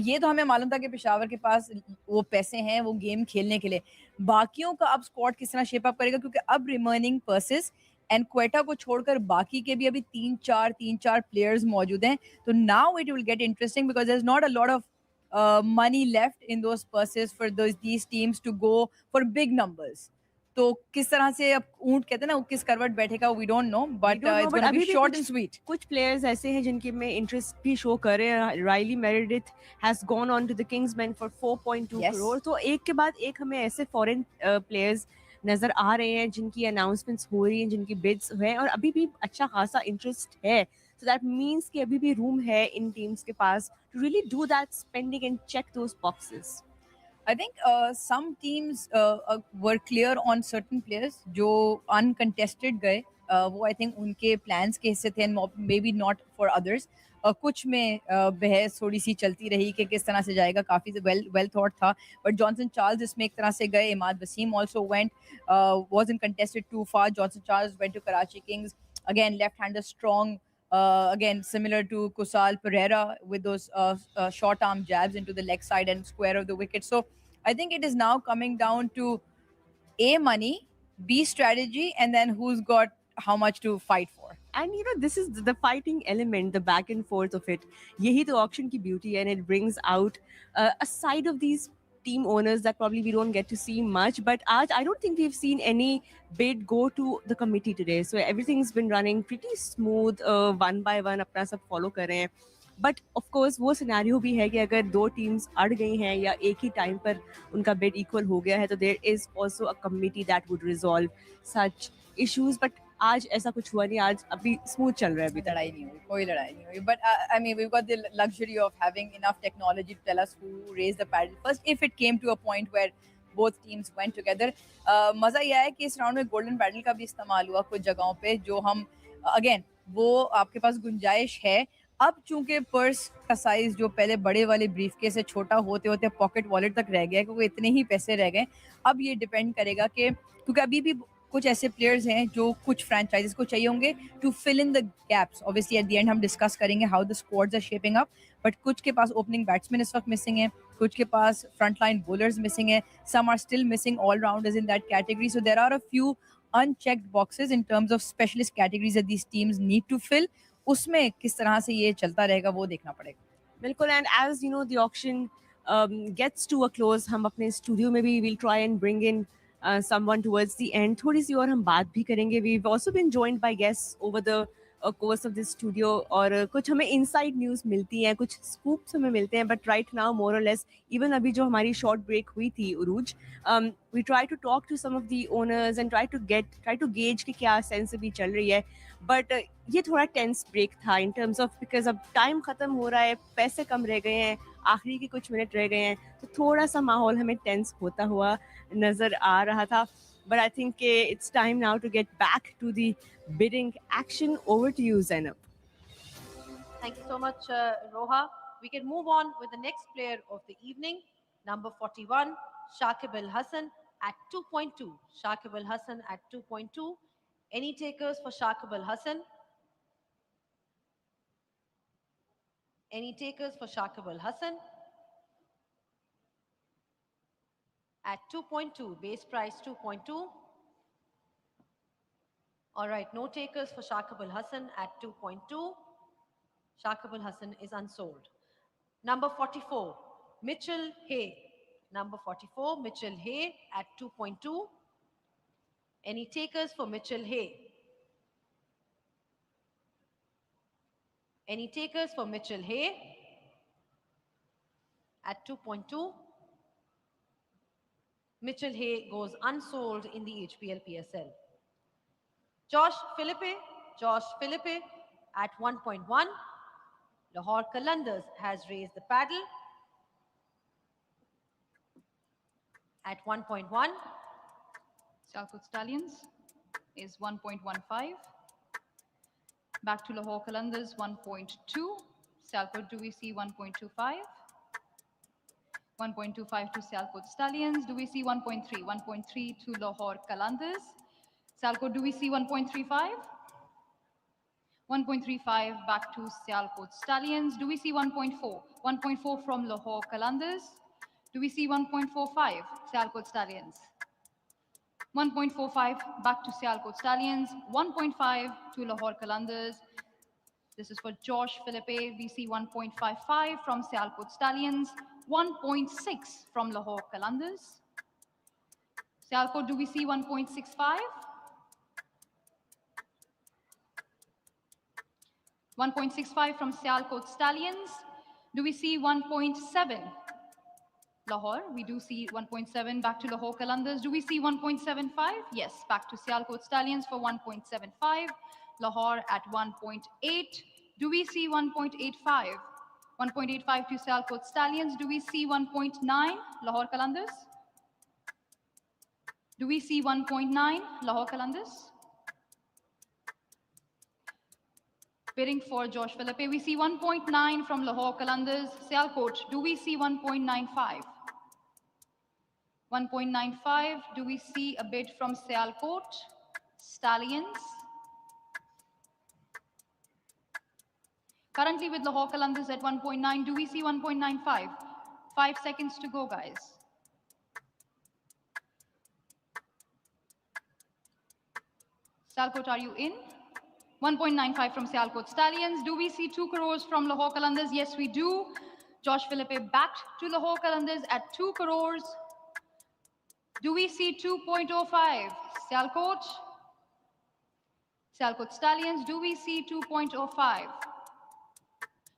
ये तो हमें मालूम था कि पेशावर के पास वो पैसे हैं वो गेम खेलने के लिए. बाकियों का अब स्क्वाड किस तरह शेप अप करेगा, क्योंकि अब रिमेनिंग पर्सेस एंड क्वेटा को छोड़कर बाकी के भी अभी 3-4 प्लेयर्स मौजूद हैं. तो now it will get interesting because there is not a lot of money left in those purses for these teams to go for big numbers. तो किस तरह से अब ऊंट कहते हैं ना, किस करवट बैठेगा, we don't know, but it's going to be short and sweet. कुछ प्लेयर्स ऐसे हैं जिनके में इंटरेस्ट भी शो कर रहे हैं. Riley Meredith has gone on to the Kingsmen for 4.2 Yes. Crore. तो एक के बाद एक हमें ऐसे फॉरेन प्लेयर्स नजर आ रहे हैं जिनकी अनाउंसमेंट्स हो रही हैं, जिनकी बिड्स हैं, और अभी भी अच्छा खासा इंटरेस्ट है. So that means कि अभी भी रूम है इन टीम्स के पास to really do that spending and check those boxes. I think some teams were clear on certain players जो uncontested गए. वो I think उनके plans के हिस्से थे, maybe not for others. कुछ में बहस थोड़ी सी चलती रही कि किस तरह से जाएगा, काफ़ी well thought था. But Johnson Charles इसमें एक तरह से गए. Imad Wasim also went, wasn't contested too far. Johnson Charles went to Karachi Kings. Again, left-hander strong. Again, similar to Kusal Pereira with those short arm jabs into the leg side and square of the wicket. So I think it is now coming down to A, money, B, strategy, and then who's got how much to fight for. And you know, this is the fighting element, the back and forth of it. Yehi to auction ki beauty, and it brings out a side of these team owners that probably we don't get to see much. But I don't think we've seen any bid go to the committee today. So everything's been running pretty smooth, one by one अपना सब follow कर रहे हैं. But of course वो scenario भी है कि अगर 2 teams अड़ गई हैं या एक ही time पर उनका bid equal हो गया है, तो there is also a committee that would resolve such issues. But आज ऐसा कुछ हुआ नहीं. आज अभी स्मूथ चल रहा है अभी तक. लड़ाई नहीं हुई, कोई लड़ाई नहीं हुई. But I mean, we've got the luxury of having enough technology to tell us who raised the paddle first, if it came to a point where both teams went together. मजा ये आया कि इस राउंड में golden pedal का भी इस्तेमाल हुआ कुछ जगहों पे, जो हम अगेन वो आपके पास गुंजाइश है. अब चूंकि पर्स का साइज जो पहले बड़े वाले ब्रीफकेस से छोटा होते होते पॉकेट वॉलेट तक रह गया, क्योंकि इतने ही पैसे रह गए. अब ये डिपेंड करेगा कि क्योंकि अभी भी कुछ ऐसे प्लेयर्स हैं जो कुछ फ्रेंचाइजेस को चाहिए होंगे to fill in the gaps. Obviously at the end हम डिस्कस करेंगे how the squads are shaping up, but कुछ के पास ओपनिंग बैट्समैन इस वक्त मिसिंग है, कुछ के पास फ्रंट लाइन बॉलर्स मिसिंग है, some are still missing all rounders in that category. So there are a few unchecked boxes in terms of specialist categories that these teams need to fill. उसमें किस तरह से ये चलता रहेगा वो देखना पड़ेगा. बिल्कुल. And as you know the auction gets to a close, हम अपने स्टूडियो में भी will try and bring in someone towards the end. थोड़ी सी और हम बात भी करेंगे. We've also been joined by guests over the course of this studio, और कुछ हमें इनसाइड न्यूज़ मिलती हैं, कुछ स्कूप्स हमें मिलते हैं, बट राइट नाउ मोर और लेस इवन अभी जो हमारी शॉर्ट ब्रेक हुई थी Urooj, we try to talk to some of the owners and try to gauge कि क्या सेंस अभी चल रही है. बट ये थोड़ा टेंस ब्रेक था इन टर्म्स ऑफ बिकॉज अब टाइम ख़त्म हो रहा है, पैसे कम रह गए हैं, आखिरी के कुछ मिनट रह गए हैं, तो थोड़ा सा माहौल हमें टेंस होता हुआ नज़र आ रहा था. But I think it's time now to get back to the bidding action. Over to you, Zainab. Thank you so much, Roha. We can move on with the next player of the evening, number 41, Shakib Al Hassan at 2.2. Shakib Al Hassan at 2.2. Any takers for Shakib Al Hassan? Any takers for Shakib Al Hassan? At 2.2, base price 2.2. All right, no takers for Shakib Al Hassan at 2.2. Shakib Al Hassan is unsold. Number 44, Mitchell Hay. Number 44, Mitchell Hay at 2.2. Any takers for Mitchell Hay? Any takers for Mitchell Hay at 2.2? Mitchell Hay goes unsold in the HPL PSL. Josh Philipe at 1.1. Lahore Qalandars has raised the paddle at 1.1. Sialkot Stallions is 1.15. Back to Lahore Qalandars 1.2. Sialkot, do we see 1.25? 1.25 to Sialkot Stallions. Do we see 1.3? 1.3 to Lahore Qalandars. Sialkot, do we see 1.35? 1.35 back to Sialkot Stallions. Do we see 1.4? 1.4 from Lahore Qalandars. Do we see 1.45? Sialkot Stallions. 1.45 back to Sialkot Stallions. 1.5 to Lahore Qalandars. This is for Josh Philipe. We see 1.55 from Sialkot Stallions. 1.6 from Lahore Qalandars. Sialkot, do we see 1.65? 1.65 from Sialkot Stallions. Do we see 1.7? Lahore, we do see 1.7 back to Lahore Qalandars. Do we see 1.75? Yes, back to Sialkot Stallions for 1.75. Lahore at 1.8. Do we see 1.85? 1.85 to Sialkot Stallions. Do we see 1.9? Lahore Qalandars. Do we see 1.9? Lahore Qalandars. Bidding for Josh Philipe. We see 1.9 from Lahore Qalandars. Sialkot, do we see 1.95? 1.95. Do we see a bid from Sialkot Stallions? Currently with Lahore Qalandars at 1.9. Do we see 1.95? 5 seconds to go, guys. Sialkot, are you in? 1.95 from Sialkot Stallions. Do we see 2 crores from Lahore Qalandars? Yes, we do. Josh Philipe back to Lahore Qalandars at 2 crores. Do we see 2.05? Sialkot? Sialkot Stallions, do we see 2.05?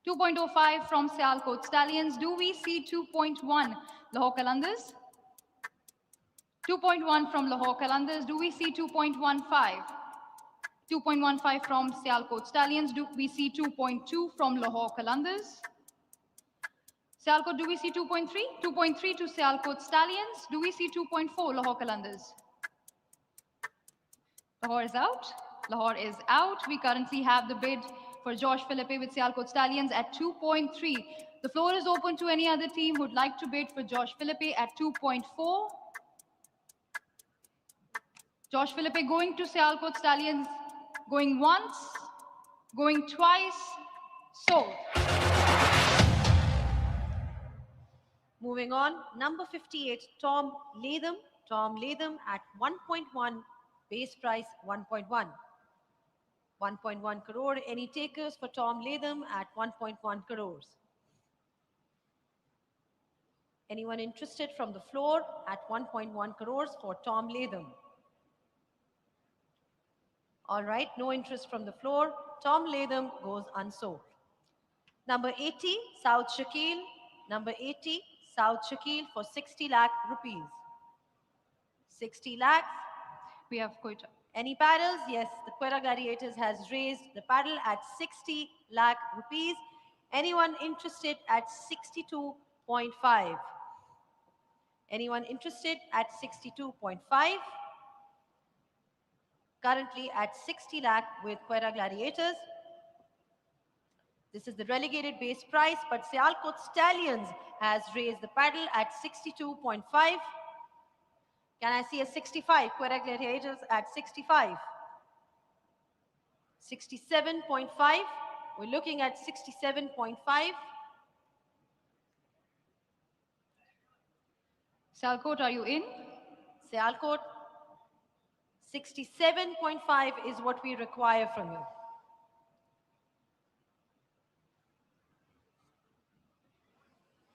2.05 from Sialkot Stallions. Do we see 2.1? Lahore Qalandars? 2.1 from Lahore Qalandars. Do we see 2.15? 2.15 from Sialkot Stallions. Do we see 2.2 from Lahore Qalandars? Sialkot, do we see 2.3? 2.3 to Sialkot Stallions. Do we see 2.4 Lahore Qalandars? Lahore is out. Lahore is out. We currently have the bid for Josh Philipe with Sialkot Stallions at 2.3. The floor is open to any other team who'd like to bid for Josh Philipe at 2.4. Josh Philippe going to Sialkot Stallions, going once, going twice, sold. Moving on, number 58, Tom Latham. Tom Latham at 1.1, base price 1.1. 1.1 crore. Any takers for Tom Latham at 1.1 crores? Anyone interested from the floor at 1.1 crores for Tom Latham? All right, no interest from the floor. Tom Latham goes unsold. Number 80, South Shakil. Number 80, South Shakil for 60 lakh rupees. 60 lakhs. We have Quetta. Any paddles? Yes, the Quetta Gladiators has raised the paddle at 60 lakh rupees. Anyone interested at 62.5? Anyone interested at 62.5? Currently at 60 lakh with Quetta Gladiators. This is the relegated base price, but Sialkot Stallions has raised the paddle at 62.5. Can I see a 65? Quetta Gladiators at 65. 67.5. We're looking at 67.5. Sialkot, are you in? Sialkot, 67.5 is what we require from you.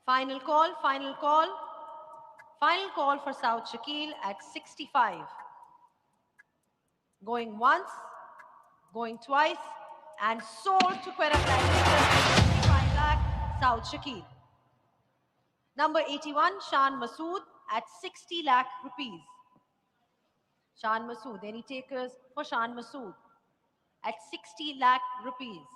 Final call, final call. Final call for South Shakil at 65. Going once, going twice, and sold to Quetta Gladiators for 65 lakh, South Shakil. Number 81, Shan Masood at 60 lakh rupees. Shan Masood, any takers for Shan Masood at 60 lakh rupees?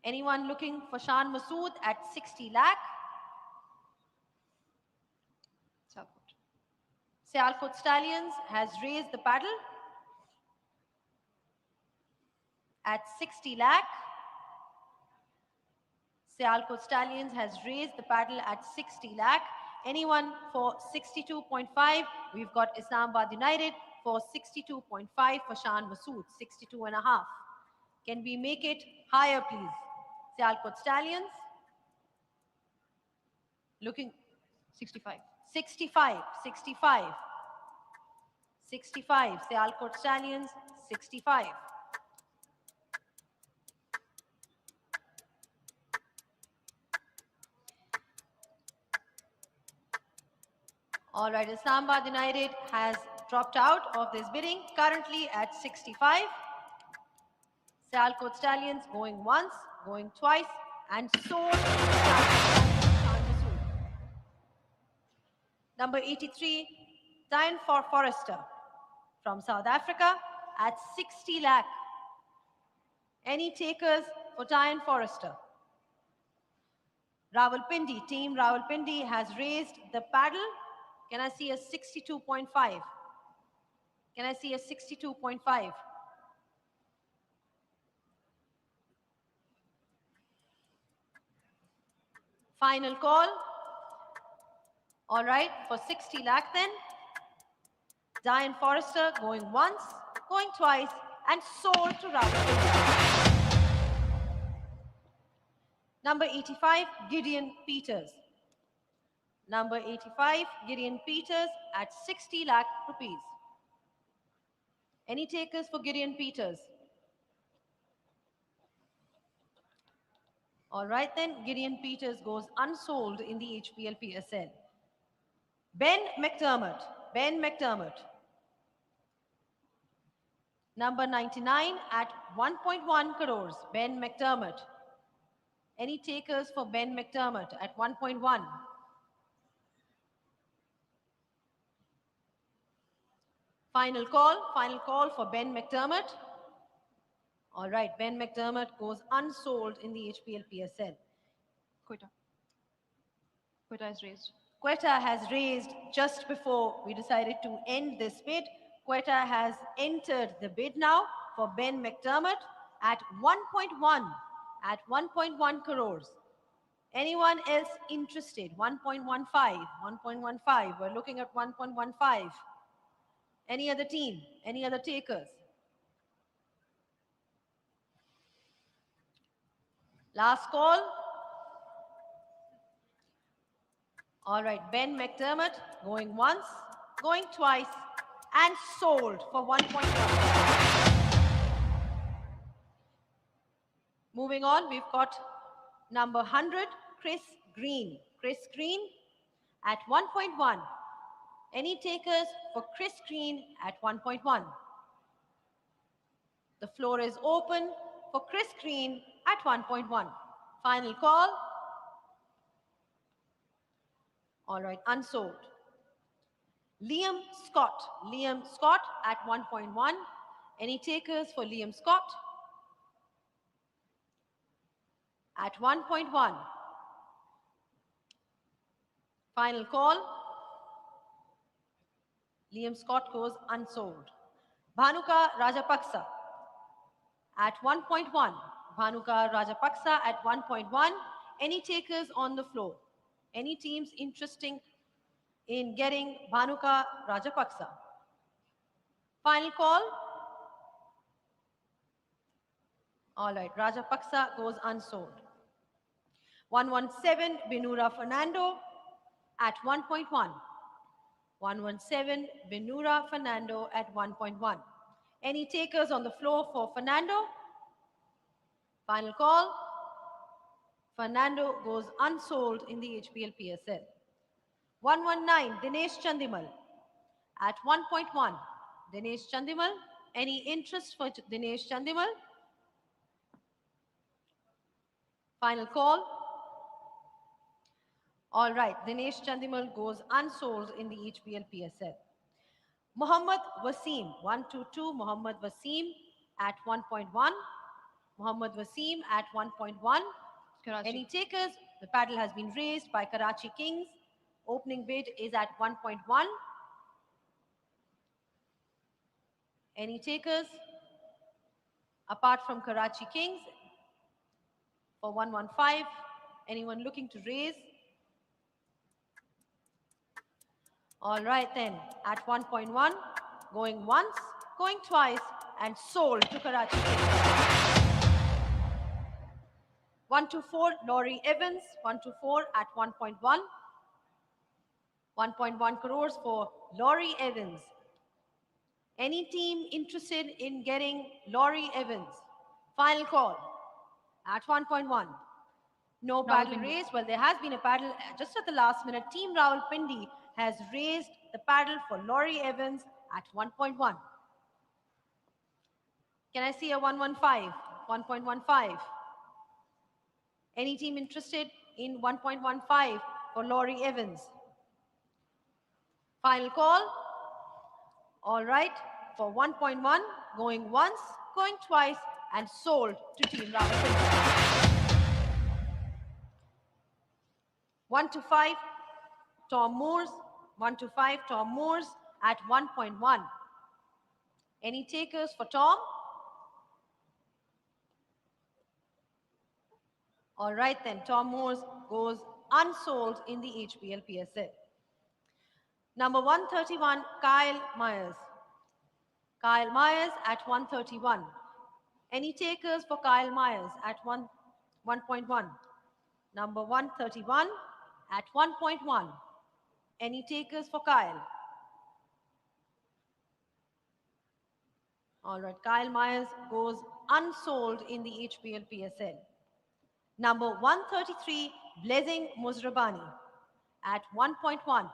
Anyone looking for Shan Masood at 60 lakh? Sialkot. Sialkot Stallions has raised the paddle at 60 lakh. Sialkot Stallions has raised the paddle at 60 lakh. Anyone for 62.5? We've got Islamabad United for 62.5 for Shan Masood, 62.5. Can we make it higher, please? Sialkot Stallions. Looking 65. 65, 65. 65, Sialkot Stallions, 65. All right, Islamabad United has dropped out of this bidding, currently at 65. Sialkot Stallions going once, going twice, and sold. Number 83, Diane Forrester from South Africa at 60 lakh. Any takers for Diane Forrester? Rawalpindi, Team Rawalpindi has raised the paddle. Can I see a 62.5? Can I see a 62.5? Final call. All right, for 60 lakh then. Diane Forrester going once, going twice, and sold to Rawalpindi. Number 85, Gideon Peters. Number 85, Gideon Peters at 60 lakh rupees. Any takers for Gideon Peters? All right then, Gideon Peters goes unsold in the HPL PSL. Ben McDermott. Ben McDermott. Number 99 at 1.1 crores. Ben McDermott. Any takers for Ben McDermott at 1.1? Final call for Ben McDermott. All right, Ben McDermott goes unsold in the HPL PSL. Quetta. Quetta is raised. Quetta has raised just before we decided to end this bid. Quetta has entered the bid now for Ben McDermott at 1.1 crores. Anyone else interested? 1.15, 1.15. We're looking at 1.15. Any other team? Any other takers? Last call. All right, Ben McDermott going once, going twice, and sold for 1.1. Moving on, we've got number 100, Chris Green. Chris Green at 1.1. Any takers for Chris Green at 1.1? The floor is open for Chris Green at 1.1. Final call. All right, unsold. Liam Scott. Liam Scott at 1.1. Any takers for Liam Scott? At 1.1. Final call. Liam Scott goes unsold. Bhanuka Rajapaksa at 1.1. Bhanuka Rajapaksa at 1.1. Any takers on the floor? Any teams interesting in getting Bhanuka Rajapaksa? Final call. All right, Rajapaksa goes unsold. 117 Binura Fernando at 1.1. 117 Binura Fernando at 1.1. Any takers on the floor for Fernando? Final call. Fernando goes unsold in the HPL PSL. 119 Dinesh Chandimal at 1.1. Dinesh Chandimal. Any interest for Dinesh Chandimal? Final call. All right, Dinesh Chandimal goes unsold in the HPL PSL. Muhammad Wasim, 122, Muhammad Wasim at 1.1. Muhammad Wasim at 1.1. Karachi. Any takers? The paddle has been raised by Karachi Kings. Opening bid is at 1.1. Any takers? Apart from Karachi Kings, for 115, anyone looking to raise? All right then, at 1.1, going once, going twice, and sold to Karachi Kings. 124, Laurie Evans, 124 at 1.1. 1.1 crores for Laurie Evans. Any team interested in getting Laurie Evans? Final call at 1.1. No paddle raised. Well, there has been a paddle just at the last minute. Team Rawalpindi has raised the paddle for Laurie Evans at 1.1. Can I see a 115? 1.15. Any team interested in 1.15 for Laurie Evans? Final call. All right, for 1.1, going once, going twice, and sold to Team Rawalpindi. 125, Tom Moores. 125, Tom Moores at 1.1. Any takers for Tom? All right then, Tom Moores goes unsold in the HPL PSL. Number 131, Kyle Myers. Kyle Myers at 131. Any takers for Kyle Myers at 1.1? Number 131 at 1.1. Any takers for Kyle? All right, Kyle Myers goes unsold in the HPL PSL. Number 133, Blessing Muzrabani at 1.1.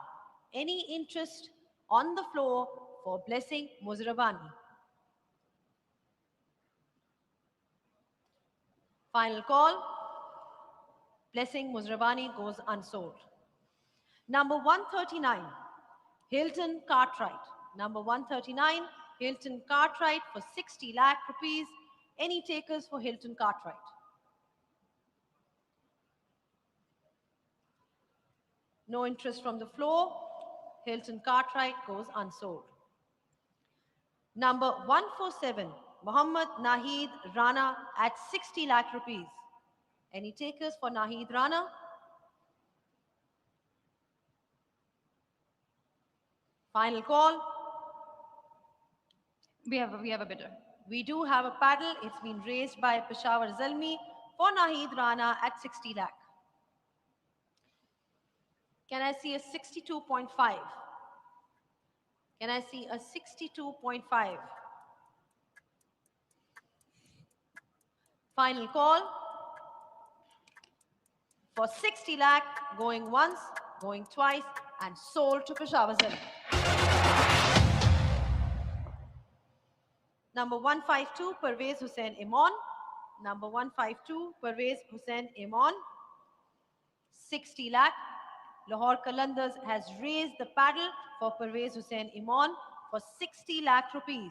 Any interest on the floor for Blessing Muzrabani? Final call. Blessing Muzrabani goes unsold. Number 139, Hilton Cartwright. Number 139, Hilton Cartwright for 60 lakh rupees. Any takers for Hilton Cartwright? No interest from the floor. Hilton Cartwright goes unsold. Number 147, Mohammad Nahid Rana at 60 lakh rupees. Any takers for Nahid Rana? Final call. We have a bidder. We do have a paddle. It's been raised by Peshawar Zalmi for Nahid Rana at 60 lakh. Can I see a 62.5? Can I see a 62.5? Final call for 60 lakh, going once, going twice, and sold to Peshawar Zalmi. Number 152, Pervez Hussain Imon. Number 152, Pervez Hussain Imon. 60 lakh. Lahore Qalandars has raised the paddle for Pervez Hussain Imon for 60 lakh rupees.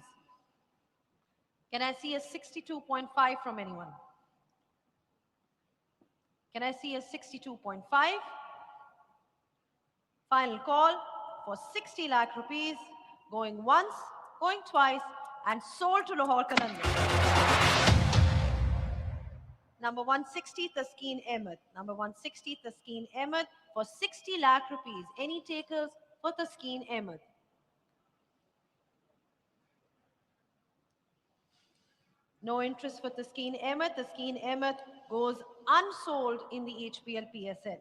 Can I see a 62.5 from anyone? Can I see a 62.5? Final call for 60 lakh rupees, going once, going twice, and sold to Lahore Qalandars. Number 160, Taskeen Ahmed. Number 160, Taskeen Ahmed for 60 lakh rupees. Any takers for Taskeen Ahmed? No interest for Taskeen Ahmed. Taskeen Ahmed goes unsold in the HPL PSL.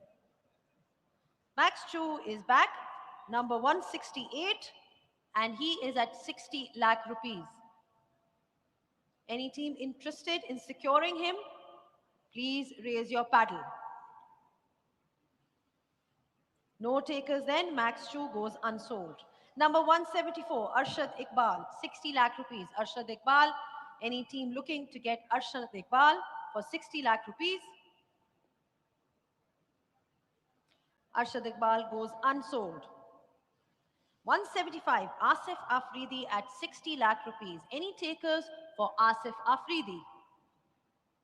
Max Chu is back, number 168, and he is at 60 lakh rupees. Any team interested in securing him? Please raise your paddle. No takers then, Max Chu goes unsold. Number 174, Arshad Iqbal, 60 lakh rupees. Arshad Iqbal, any team looking to get Arshad Iqbal for 60 lakh rupees? Arshad Iqbal goes unsold. 175, ASF Afridi at 60 lakh rupees. Any takers for ASF Afridi?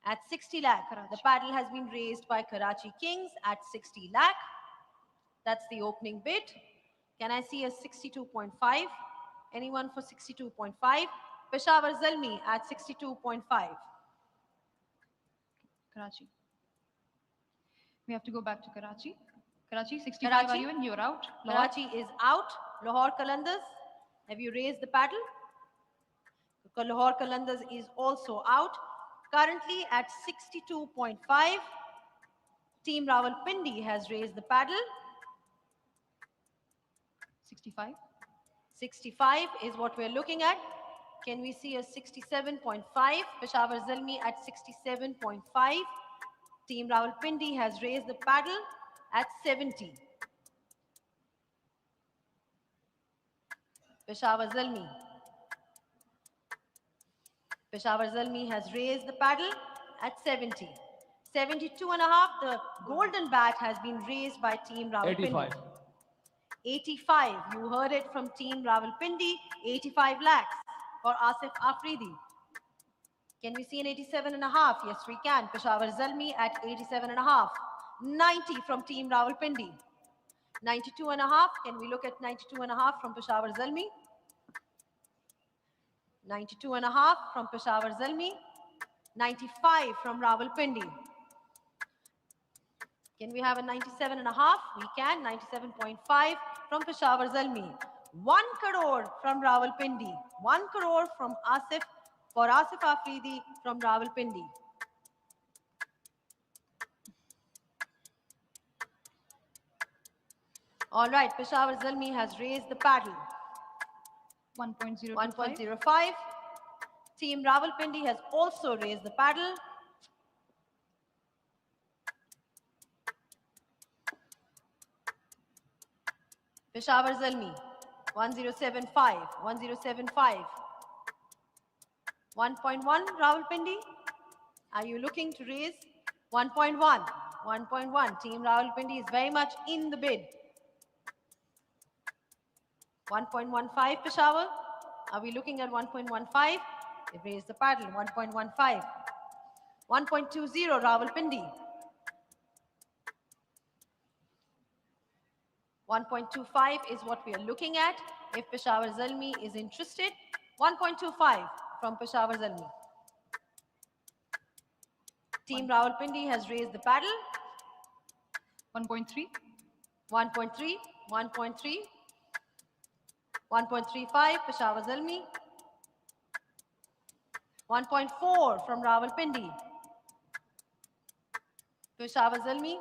At 60 lakh. The paddle has been raised by Karachi Kings at 60 lakh. That's the opening bid. Can I see a 62.5? Anyone for 62.5? Peshawar Zalmi at 62.5. Karachi. We have to go back to Karachi. Karachi, 65 are you in? You're out. Lahore. Karachi is out. Lahore Qalandars, have you raised the paddle? Lahore Qalandars is also out. Currently at 62.5. Team Rawalpindi has raised the paddle. 65. 65 is what we're looking at. Can we see a 67.5? Peshawar Zalmi at 67.5. Team Rawalpindi has raised the paddle at 70. Peshawar Zalmi. Peshawar Zalmi has raised the paddle at 70. 72.5, the golden bat has been raised by Team Rawalpindi. 85. 85, you heard it from Team Rawalpindi, 85 lakhs for ASF Afridi. Can we see an 87.5? Yes, we can. Peshawar Zalmi at 87.5. 90 from Team Rawalpindi. 92.5, can we look at 92.5 from Peshawar Zalmi? 92.5 from Peshawar Zalmi. 95 from Rawalpindi. Can we have a 97.5? We can. 97.5 from Peshawar Zalmi. 1 crore from Rawalpindi. 1 crore from ASF for ASF Afridi from Rawalpindi. All right, Peshawar Zalmi has raised the paddle. 1.0. 1.05. Team Rawalpindi has also raised the paddle. Peshawar Zalmi, 1075, 1075. 1.1 Rawalpindi. Are you looking to raise? 1.1, 1.1. Team Rawalpindi is very much in the bid. 1.15 Peshawar. Are we looking at 1.15? They've raised the paddle. 1.15. 1.20 Rawalpindi. 1.25 is what we are looking at. If Peshawar Zalmi is interested, 1.25 from Peshawar Zalmi. Team Rawalpindi has raised the paddle. 1.3. 1.3, 1.3. 1.35, Peshawar Zalmi. 1.4 from Rawalpindi. Peshawar Zalmi.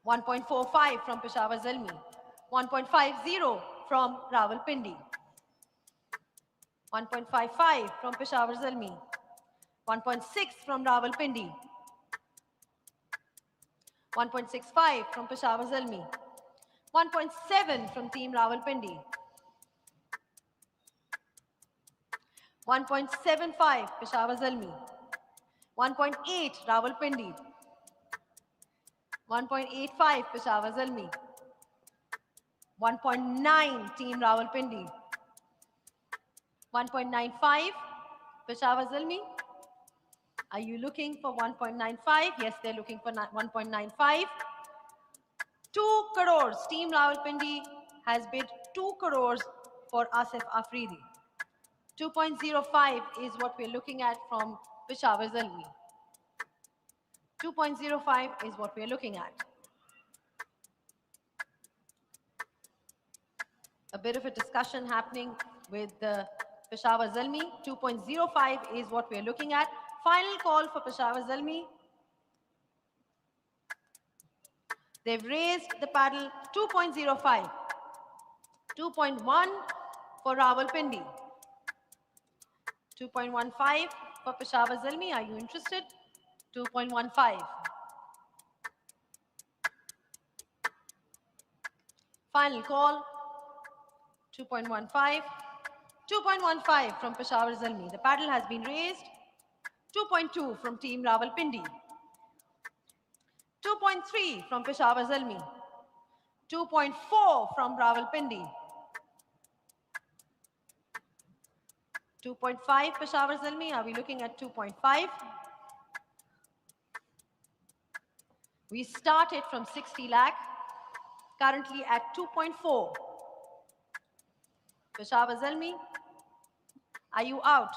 1.45 from Peshawar Zalmi. 1.50 from Rawalpindi. 1.55 from Peshawar Zalmi. 1.6 from Rawalpindi. 1.65 from Peshawar Zalmi. 1.7 from Team Rawalpindi. 1.75 Peshawar Zalmi. 1.8 Rawalpindi. 1.85 Peshawar Zalmi. 1.9 Team Rawalpindi. 1.95 Peshawar Zalmi. Are you looking for 1.95? Yes, they're looking for 1.95. 2 crores. Team Rawalpindi has bid 2 crores for ASF Afridi. 2.05 is what we're looking at from Peshawar Zalmi. 2.05 is what we're looking at. A bit of a discussion happening with Peshawar Zalmi. 2.05 is what we're looking at. Final call for Peshawar Zalmi. They've raised the paddle 2.05. 2.1 for Rawalpindi. 2.15 for Peshawar Zalmi. Are you interested? 2.15. Final call. 2.15. 2.15 from Peshawar Zalmi. The paddle has been raised. 2.2 from Team Rawalpindi. 2.3 from Peshawar Zalmi. 2.4 from Rawalpindi. 2.5 Peshawar Zalmi. Are we looking at 2.5? We started from 60 lakh, currently at 2.4. Peshawar Zalmi, are you out?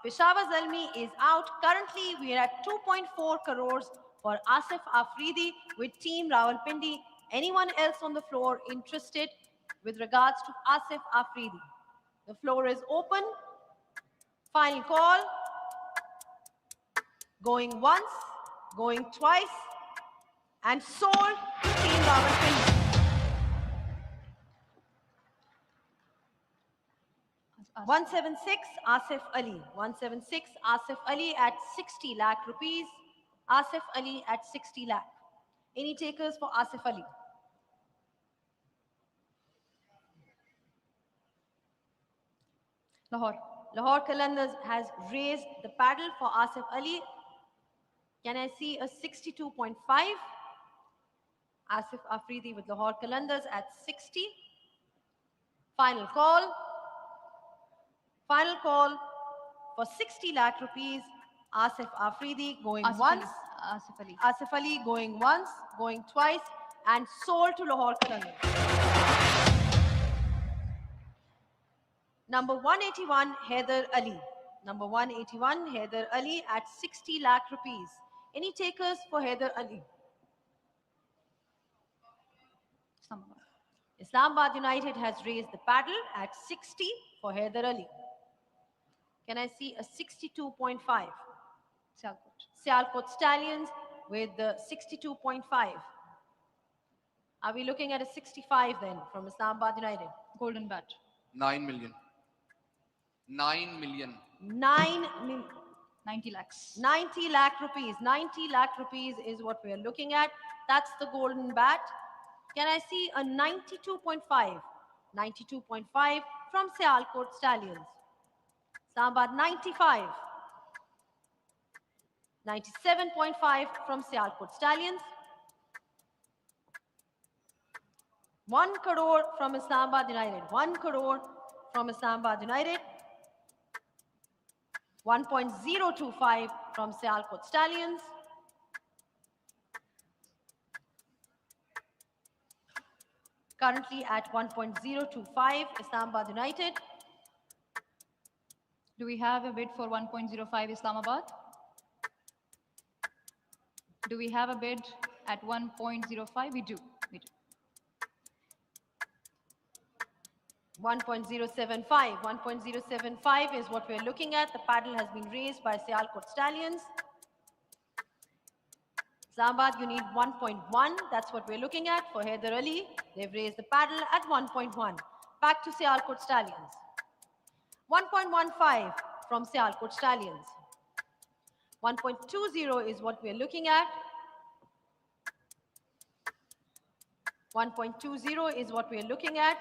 Peshawar Zalmi is out. Currently, we are at 2.4 crores for ASF Afridi with Team Rawalpindi. Anyone else on the floor interested with regards to ASF Afridi? The floor is open. Final call. Going once, going twice, and sold to Team Rawalpindi. 176 Asif Ali. 176 Asif Ali at 60 lakh rupees. Asif Ali at 60 lakh. Any takers for Asif Ali? Lahore. Lahore Qalandars has raised the paddle for Asif Ali. Can I see a 62.5? Asif Afridi with Lahore Qalandars at 60. Final call. Final call for 60 lakh rupees. Asif Afridi going once. Asif Ali. Asif Ali going once, going twice, and sold to Lahore Qalandars. Number 181, Haider Ali. Number 181, Haider Ali at 60 lakh rupees. Any takers for Haider Ali? Islamabad. Islamabad United has raised the paddle at 60 for Haider Ali. Can I see a 62.5? Sialkot. Sialkot Stallions with the 62.5. Are we looking at a 65 then from Islamabad United? Golden Bat. 9 million. 9 million. 90 lakhs. 90 lakh rupees. 90 lakh rupees is what we are looking at. That's the golden bat. Can I see a 92.5? 92.5 from Sialkot Stallions. Islamabad 95. 97.5 from Sialkot Stallions. 1 crore from Islamabad United. 1 crore from Islamabad United. 1.025 from Sialkot Stallions. Currently at 1.025 Islamabad United. Do we have a bid for 1.05 Islamabad? Do we have a bid at 1.05? We do. We do. 1.075. 1.075 is what we're looking at. The paddle has been raised by Sialkot Stallions. Islamabad, you need 1.1. That's what we're looking at for Haider Ali. They've raised the paddle at 1.1. Back to Sialkot Stallions. 1.15 from Sialkot Stallions. 1.20 is what we're looking at. 1.20 is what we're looking at.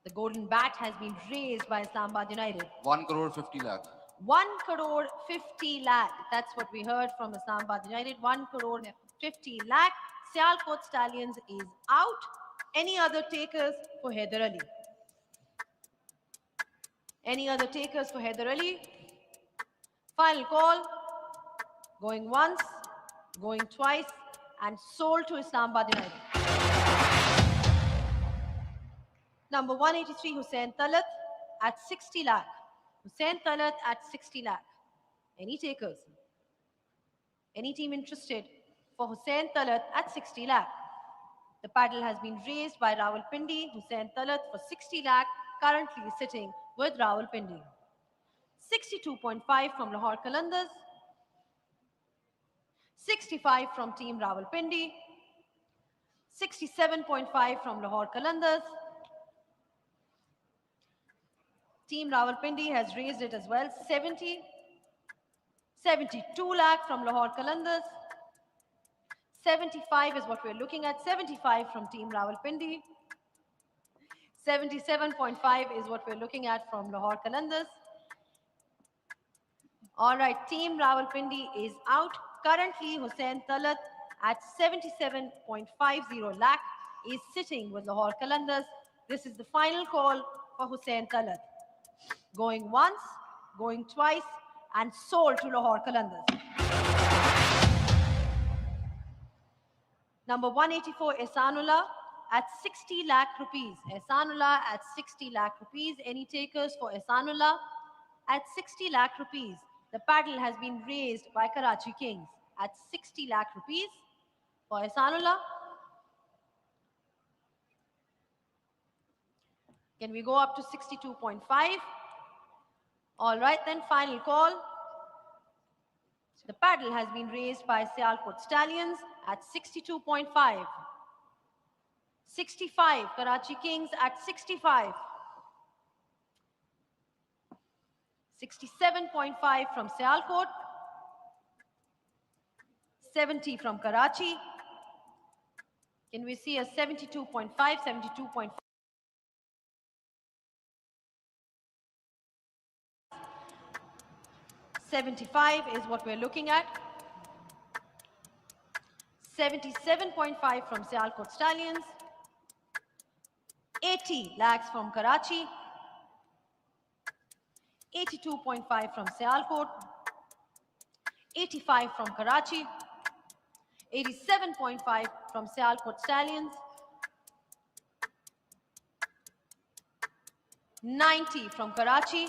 The golden bat has been raised by Islamabad United. 1 crore 50 lakh. 1 crore 50 lakh. That's what we heard from Islamabad United. 1 crore 50 lakh. Sialkot Stallions is out. Any other takers for Haider Ali? Any other takers for Haider Ali? Final call. Going once, going twice, and sold to Islamabad United. Number 183, Hussain Talat at 60 lakh. Hussain Talat at 60 lakh. Any takers? Any team interested for Hussain Talat at 60 lakh? The paddle has been raised by Rawalpindi. Hussain Talat for 60 lakh, currently sitting with Rawalpindi. 62.5 from Lahore Qalandars. 65 from Team Rawalpindi. 67.5 from Lahore Qalandars. Team Rawalpindi has raised it as well. 70. 72 lakh from Lahore Qalandars. 75 is what we're looking at. 75 from Team Rawalpindi. 77.5 is what we're looking at from Lahore Qalandars. All right, Team Rawalpindi is out. Currently, Hussain Talat at 77.50 lakh is sitting with Lahore Qalandars. This is the final call for Hussain Talat. Going once, going twice, and sold to Lahore Qalandars. Number 184, Isanula at 60 lakh rupees. Isanula at 60 lakh rupees. Any takers for Isanula at 60 lakh rupees? The paddle has been raised by Karachi Kings at 60 lakh rupees for Isanula. Can we go up to 62.5? All right, then final call. The paddle has been raised by Sialkot Stallions at 62.5. 65, Karachi Kings at 65. 67.5 from Sialkot. 70 from Karachi. Can we see a 72.5, 72.5? 75 is what we're looking at. 77.5 from Sialkot Stallions. 80 lakhs from Karachi. 82.5 from Sialkot. 85 from Karachi. 87.5 from Sialkot Stallions. 90 from Karachi.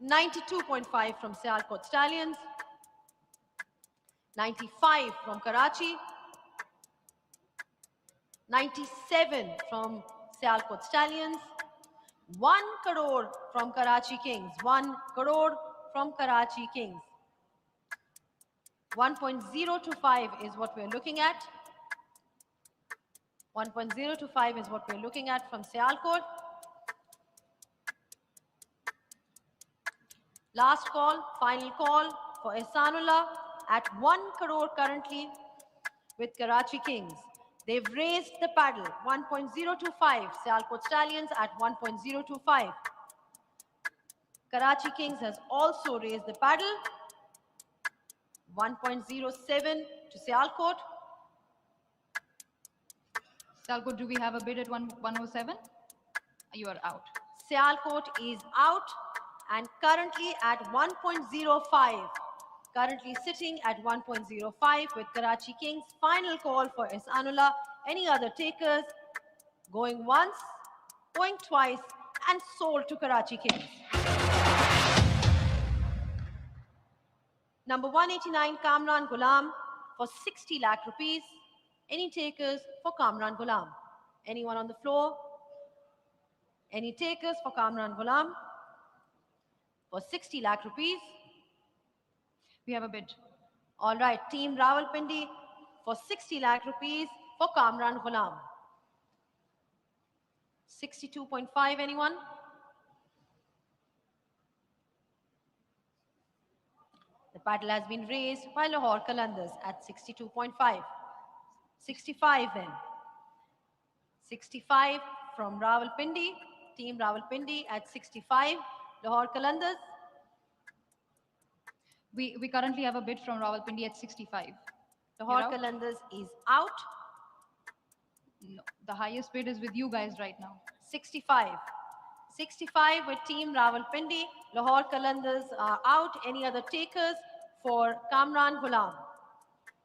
92.5 from Sialkot Stallions. 95 from Karachi. 97 from Sialkot Stallions. 1 crore from Karachi Kings. 1 crore from Karachi Kings. 1.025 is what we're looking at. 1.025 is what we're looking at from Sialkot. Last call, final call for Isanula at 1 crore currently with Karachi Kings. They've raised the paddle, 1.025. Sialkot Stallions at 1.025. Karachi Kings has also raised the paddle, 1.07 to Sialkot. Sialkot, do we have a bid at 107? You are out. Sialkot is out and currently at 1.05. Currently sitting at 1.05 with Karachi Kings. Final call for Isanula. Any other takers? Going once, going twice, and sold to Karachi Kings. Number 189, Kamran Ghulam for 60 lakh rupees. Any takers for Kamran Ghulam? Anyone on the floor? Any takers for Kamran Ghulam? For 60 lakh rupees. We have a bid. All right, Team Rawalpindi for 60 lakh rupees for Kamran Ghulam. 62.5, anyone? The paddle has been raised by Lahore Qalandars at 62.5. 65 then. 65 from Rawalpindi, Team Rawalpindi at 65. Lahore Qalandars. We currently have a bid from Rawalpindi at 65. Lahore You're out? Qalandars is out. No, the highest bid is with you guys right now. 65. 65 with Team Rawalpindi. Lahore Qalandars are out. Any other takers for Kamran Ghulam?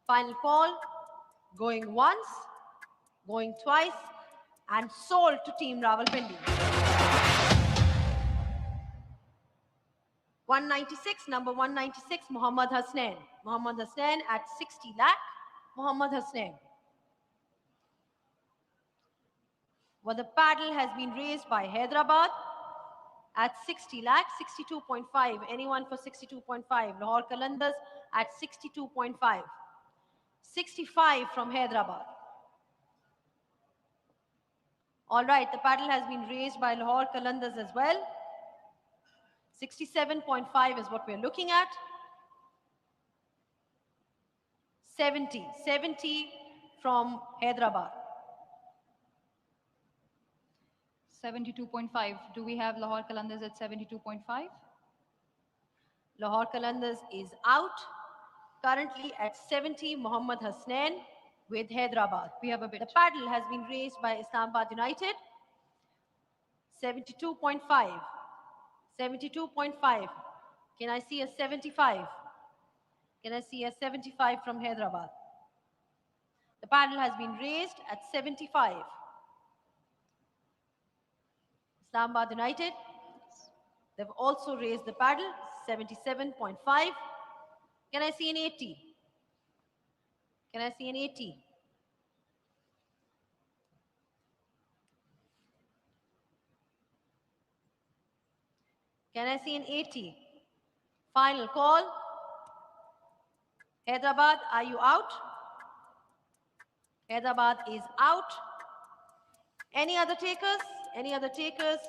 Final call. Going once, going twice, and sold to Team Rawalpindi. 196, number 196, Muhammad Hasnain. Muhammad Hasnain at 60 lakh. Muhammad Hasnain. Well, the paddle has been raised by Hyderabad at 60 lakh, 62.5. Anyone for 62.5? Lahore Qalandars at 62.5. 65 from Hyderabad. All right, the paddle has been raised by Lahore Qalandars as well. 67.5 is what we're looking at. 70 from Hyderabad. 72.5. Do we have Lahore Qalandars at 72.5? Lahore Qalandars is out. Currently at 70, Muhammad Hasnain with Hyderabad. We have a bid. The paddle has been raised by Islamabad United. 72.5. 72.5. Can I see a 75? Can I see a 75 from Hyderabad? The paddle has been raised at 75. Islamabad United, they've also raised the paddle, 77.5. Can I see an 80? Can I see an 80? Can I see an 80? Final call. Hyderabad, are you out? Hyderabad is out. Any other takers? Any other takers?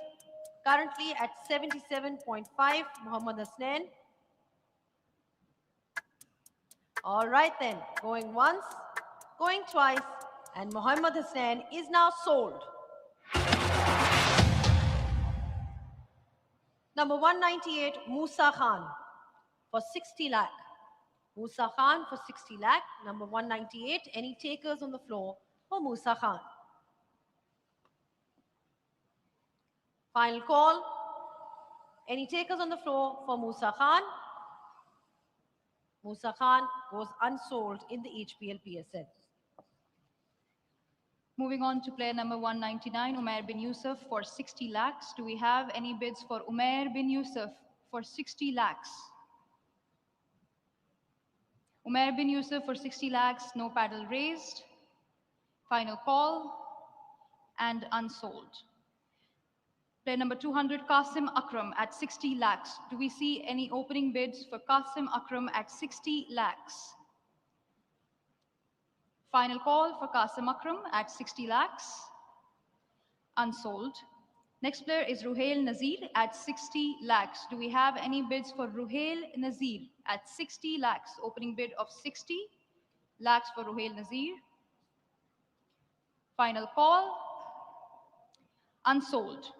Currently at 77.5, Muhammad Hasnain. All right then, going once, going twice, and Muhammad Hasnain is now sold. Number 198, Musa Khan for 60 lakh. Musa Khan for 60 lakh. Number 198, any takers on the floor for Musa Khan? Final call. Any takers on the floor for Musa Khan? Musa Khan goes unsold in the HPL PSL. Moving on to player number 199, Umair bin Yusuf for 60 lakhs. Do we have any bids for Umair bin Yusuf for 60 lakhs? Umair bin Yusuf for 60 lakhs, no paddle raised. Final call and unsold. Player number 200, Qasim Akram at 60 lakhs. Do we see any opening bids for Qasim Akram at 60 lakhs? Final call for Qasim Akram at 60 lakhs. Unsold. Next player is Ruhail Nazir at 60 lakhs. Do we have any bids for Ruhail Nazir at 60 lakhs? Opening bid of 60 lakhs for Ruhail Nazir. Final call. Unsold.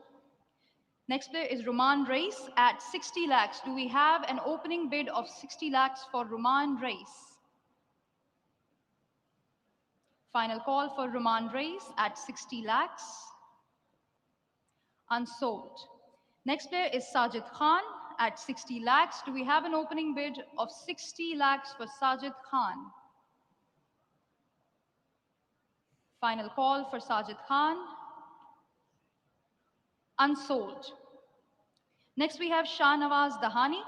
Next player is Roman Reis at 60 lakhs. Do we have an opening bid of 60 lakhs for Roman Reis? Final call for Roman Reis at 60 lakhs. Unsold. Next player is Sajid Khan at 60 lakhs. Do we have an opening bid of 60 lakhs for Sajid Khan? Final call for Sajid Khan. Unsold. Next we have Shahnawaz Dahani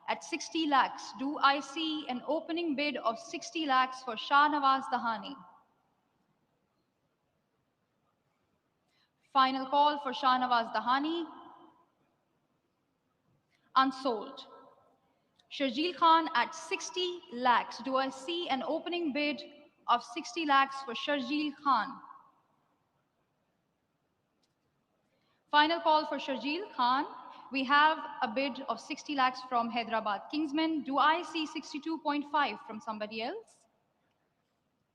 at 60 lakhs. Do I see an opening bid of 60 lakhs for Shahnawaz Dahani? Final call for Shahnawaz Dahani. Unsold. Sharjeel Khan at 60 lakhs. Do I see an opening bid of 60 lakhs for Sharjeel Khan? Final call for Sharjeel Khan. We have a bid of 60 lakhs from Hyderabad Kingsman. Do I see 62.5 from somebody else?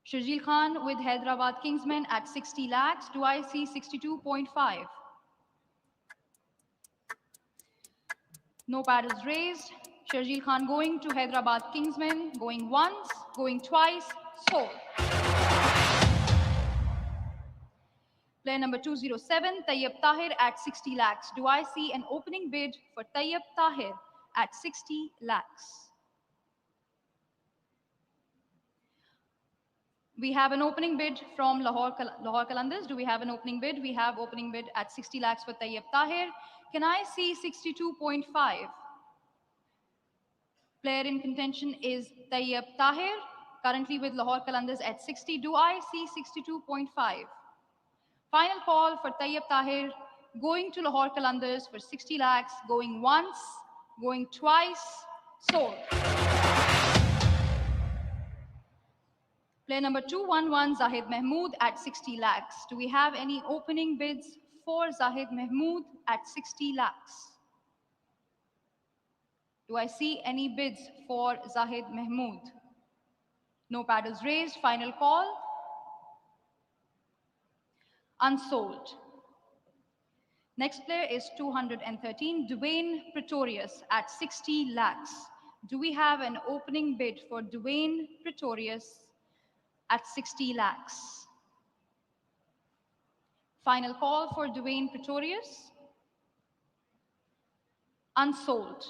Sharjeel Khan with Hyderabad Kingsman at 60 lakhs. Do I see 62.5? No paddles raised. Sharjeel Khan going to Hyderabad Kingsman, going once, going twice, sold. Player number 207, Tayyab Tahir at 60 lakhs. Do I see an opening bid for Tayyab Tahir at 60 lakhs? We have an opening bid from Lahore Qalandars. Do we have an opening bid? We have opening bid at 60 lakhs for Tayyab Tahir. Can I see 62.5? Player in contention is Tayyab Tahir, currently with Lahore Qalandars at 60. Do I see 62.5? Final call for Tayyab Tahir, going to Lahore Qalandars for 60 lakhs, going once, going twice, sold. Player number 211, Zahid Mahmood at 60 lakhs. Do we have any opening bids for Zahid Mahmood at 60 lakhs? Do I see any bids for Zahid Mahmood? No paddles raised. Final call. Unsold. Next player is 213, Dwayne Pretorius at 60 lakhs. Do we have an opening bid for Dwayne Pretorius at 60 lakhs? Final call for Dwayne Pretorius. Unsold.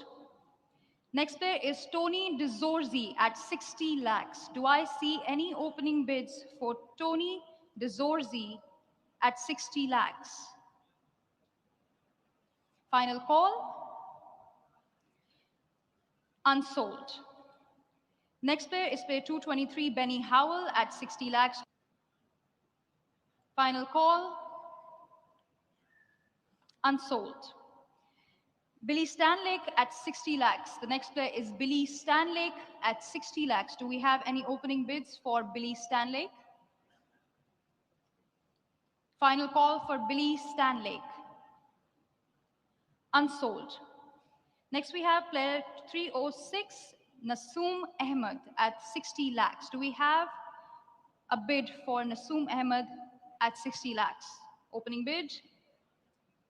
Next player is Tony DeZorzi at 60 lakhs. Do I see any opening bids for Tony DeZorzi at 60 lakhs? Final call. Unsold. Next player is player 223, Benny Howell at 60 lakhs. Final call. Unsold. Billy Stanlake at 60 lakhs. The next player is Billy Stanlake at 60 lakhs. Do we have any opening bids for Billy Stanlake? Final call for Billy Stanlake. Unsold. Next we have player 306, Nasoom Ahmed at 60 lakhs. Do we have a bid for Nasoom Ahmed at 60 lakhs? Opening bid?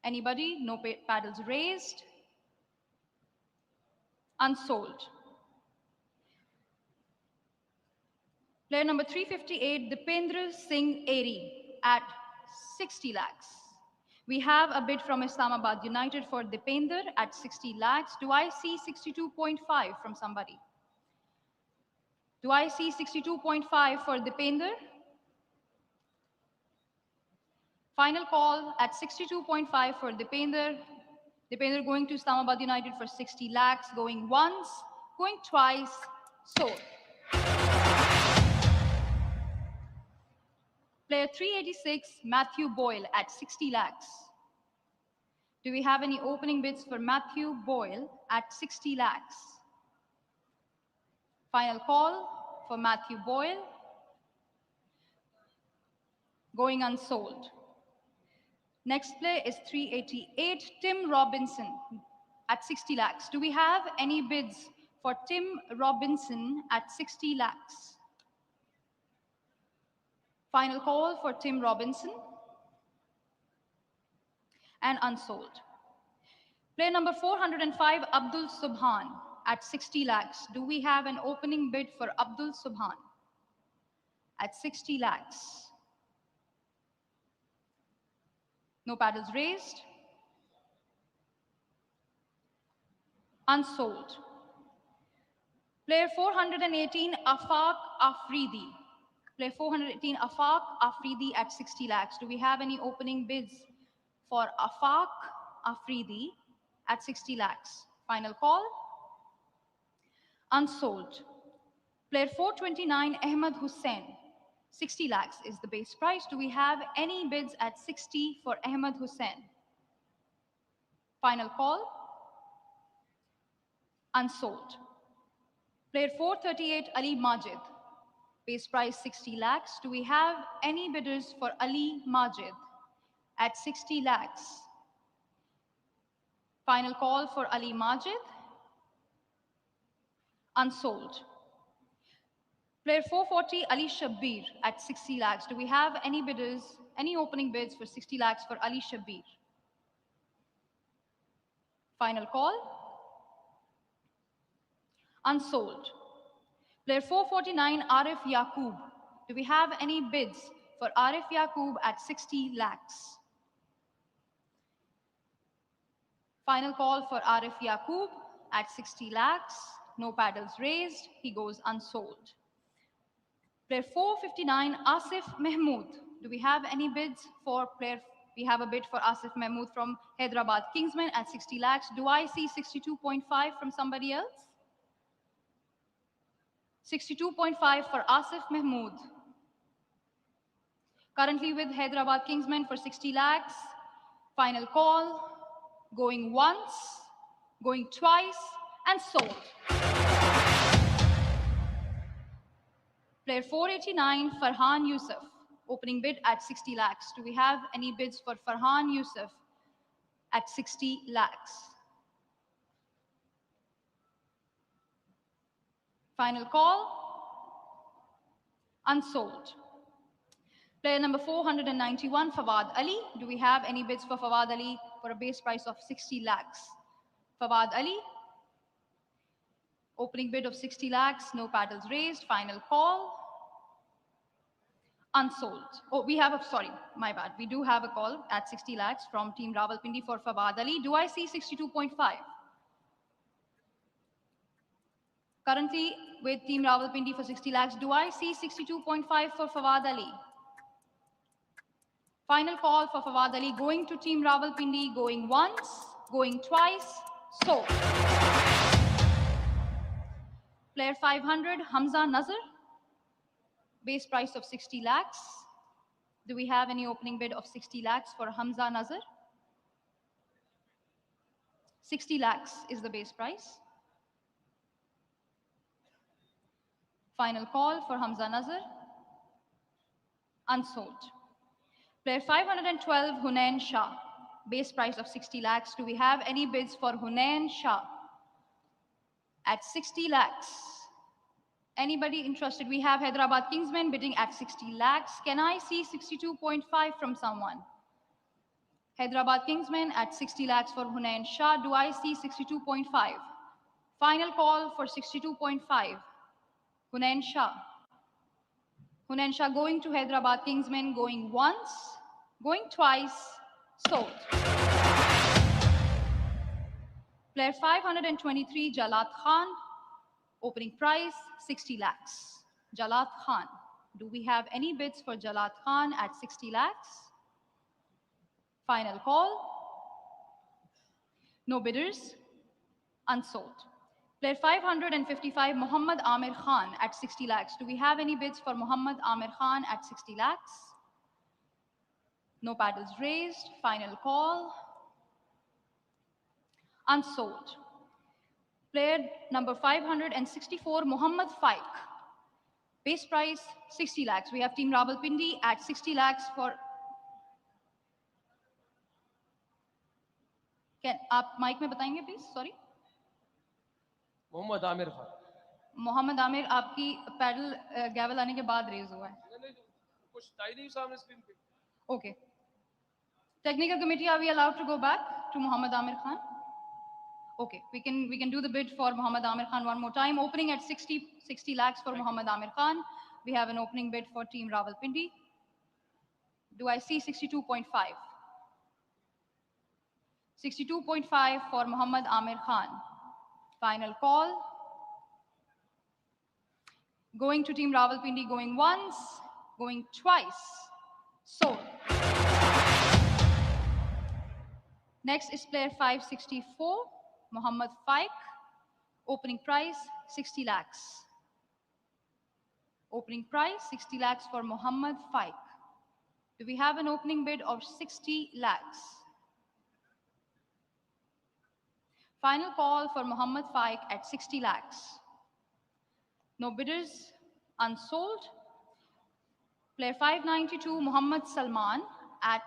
Anybody? No paddles raised. Unsold. Player number 358, Dipendra Singh Eri at 60 lakhs. We have a bid from Islamabad United for Dipender at 60 lakhs. Do I see 62.5 from somebody? Do I see 62.5 for Dipender? Final call at 62.5 for Dipender. Dipender going to Islamabad United for 60 lakhs, going once, going twice, sold. Player 386, Matthew Boyle at 60 lakhs. Do we have any opening bids for Matthew Boyle at 60 lakhs? Final call for Matthew Boyle. Going unsold. Next player is 388, Tim Robinson at 60 lakhs. Do we have any bids for Tim Robinson at 60 lakhs? Final call for Tim Robinson. And unsold. Player number 405, Abdul Subhan at 60 lakhs. Do we have an opening bid for Abdul Subhan at 60 lakhs? No paddles raised. Unsold. Player 418, Afaq Afridi. Player 418, Afaq Afridi at 60 lakhs. Do we have any opening bids for Afaq Afridi at 60 lakhs? Final call. Unsold. Player 429, Ahmed Hussain 60 lakhs is the base price. Do we have any bids at 60 for Ahmed Hussain? Final call. Unsold. Player 438, Ali Majid. Base price 60 lakhs. Do we have any bidders for Ali Majid at 60 lakhs? Final call for Ali Majid. Unsold. Player 440, Ali Shabbir at 60 lakhs. Do we have any bidders, any opening bids for 60 lakhs for Ali Shabbir? Final call. Unsold. Player 449, Arif Yaqub. Do we have any bids for Arif Yaqub at 60 lakhs? Final call for Arif Yaqub at 60 lakhs. No paddles raised. He goes unsold. Player 459, Asif Mahmood. Do we have any bids for player? We have a bid for Asif Mahmood from Hyderabad Kingsmen at 60 lakhs. Do I see 62.5 from somebody else? 62.5 for Asif Mahmood. Currently with Hyderabad Kingsmen for 60 lakhs. Final call. Going once, going twice, and sold. Player 489, Farhan Yusuf. Opening bid at 60 lakhs. Do we have any bids for Farhan Yusuf at 60 lakhs? Final call. Unsold. Player number 491, Fawad Ali. Do we have any bids for Fawad Ali for a base price of 60 lakhs? Fawad Ali. Opening bid of 60 lakhs, no paddles raised. Final call. Unsold. Oh, we have a, sorry, my bad. We do have a call at 60 lakhs from Team Rawalpindi for Fawad Ali. Do I see 62.5? Currently with Team Rawalpindi for 60 lakhs. Do I see 62.5 for Fawad Ali? Final call for Fawad Ali, going to Team Rawalpindi, going once, going twice, sold. Player 500, Hamza Nazar. Base price of 60 lakhs. Do we have any opening bid of 60 lakhs for Hamza Nazar? 60 lakhs is the base price. Final call for Hamza Nazar. Unsold. Player 512, Hunain Shah. Base price of 60 lakhs. Do we have any bids for Hunain Shah at 60 lakhs? Anybody interested? We have Hyderabad Kingsmen bidding at 60 lakhs. Can I see 62.5 from someone? Hyderabad Kingsmen at 60 lakhs for Hunain Shah. Do I see 62.5? Final call for 62.5. Hunain Shah. Hunain Shah going to Hyderabad Kingsmen, going once, going twice, sold. Player 523, Jalat Khan. Opening price, 60 lakhs. Jalat Khan. Do we have any bids for Jalat Khan at 60 lakhs? Final call. No bidders. Unsold. Player 555, Muhammad Amir Khan at 60 lakhs. Do we have any bids for Muhammad Amir Khan at 60 lakhs? No paddles raised. Final call. Unsold. Player number 564, Muhammad Faik. Base price, 60 lakhs. We have Team Rawalpindi at 60 lakhs for... Can आप mic में बताएंगे please? Sorry. Mohammad Aamir Khan. Mohammad Aamir आपकी pedal गैवल आने के बाद raise हुआ है. नहीं, कुछ टाई नहीं सामने स्क्रीन पे. Okay. Technical committee, are we allowed to go back to Muhammad Amir Khan? Okay, we can do the bid for Muhammad Amir Khan one more time. Opening at 60 lakhs for Muhammad Amir Khan. We have an opening bid for Team Rawalpindi. Do I see 62.5? 62.5 for Muhammad Amir Khan. Final call. Going to Team Rawalpindi, going once, going twice. Sold. Next is player 564, Muhammad Faik. Opening price, 60 lakhs. Opening price 60 lakhs for Muhammad Faik. Do we have an opening bid of 60 lakhs? Final call for Muhammad Faik at 60 lakhs. No bidders, unsold. Player 592, Muhammad Salman at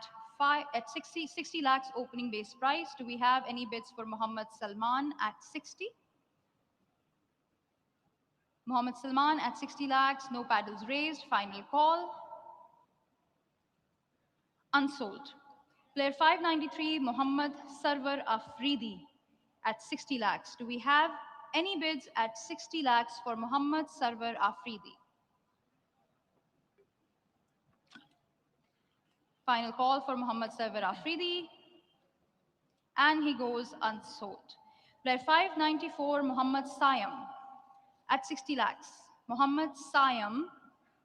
60 lakhs opening base price. Do we have any bids for Muhammad Salman at 60? Muhammad Salman at 60 lakhs, no paddles raised, final call. Unsold. Player 593, Muhammad Sarwar Afridi at 60 lakhs. Do we have any bids at 60 lakhs for Muhammad Sarwar Afridi? Final call for Muhammad Sarwar Afridi. And he goes unsold. Player 594, Muhammad Sayam at 60 lakhs. Muhammad Sayam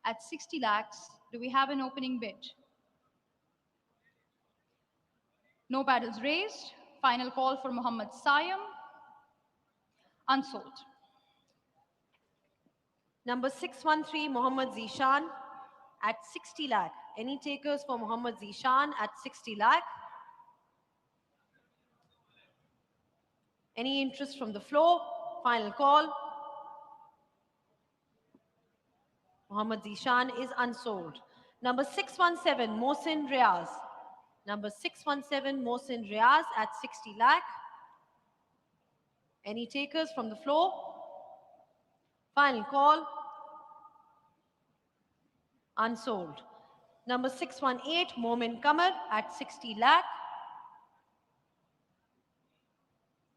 at 60 lakhs. Do we have an opening bid? No paddles raised. Final call for Muhammad Sayam. Unsold. Number 613, Muhammad Zishan at 60 lakh. Any takers for Muhammad Zishan at 60 lakh? Any interest from the floor? Final call. Muhammad Zishan is unsold. Number 617, Mohsin Riaz. Number 617, Mohsin Riaz at 60 lakh. Any takers from the floor? Final call. Unsold. Number 618, Momin Kamar at 60 lakh.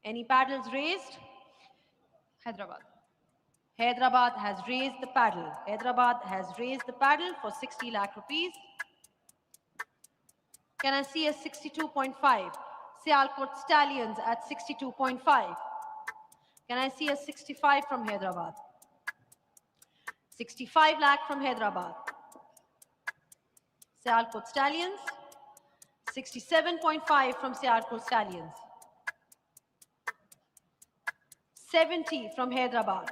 Any paddles raised? Hyderabad. Hyderabad has raised the paddle. Hyderabad has raised the paddle for 60 lakh rupees. Can I see a 62.5? Sialkot Stallions at 62.5. Can I see a 65 from Hyderabad? 65 lakh from Hyderabad. Sialkot Stallions. 67.5 from Sialkot Stallions. 70 from Hyderabad.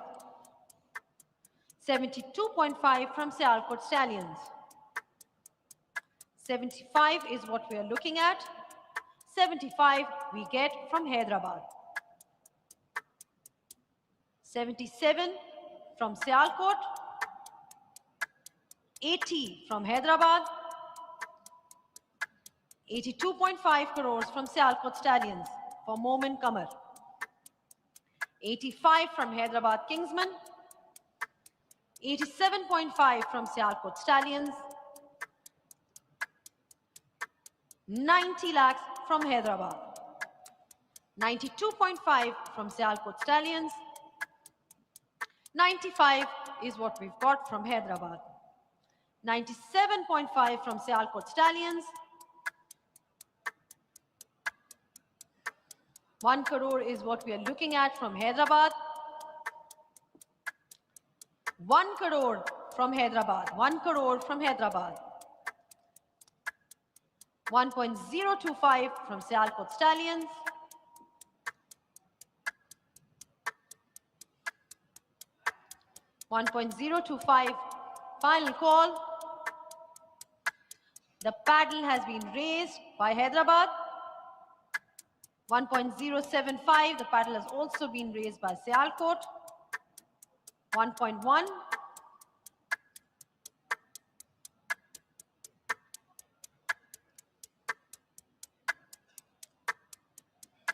72.5 from Sialkot Stallions. 75 is what we are looking at. 75 we get from Hyderabad. 77 from Sialkot. 80 from Hyderabad. 82.5 crores from Sialkot Stallions for Momin Kamar. 85 from Hyderabad Kingsman. 87.5 from Sialkot Stallions. 90 lakhs from Hyderabad. 92.5 from Sialkot Stallions. 95 is what we've got from Hyderabad. 97.5 from Sialkot Stallions. 1 crore is what we are looking at from Hyderabad. 1 crore from Hyderabad. 1 crore from Hyderabad. 1.025 from Sialkot Stallions. 1.025 final call. The paddle has been raised by Hyderabad. 1.075, the paddle has also been raised by Sialkot. 1.1.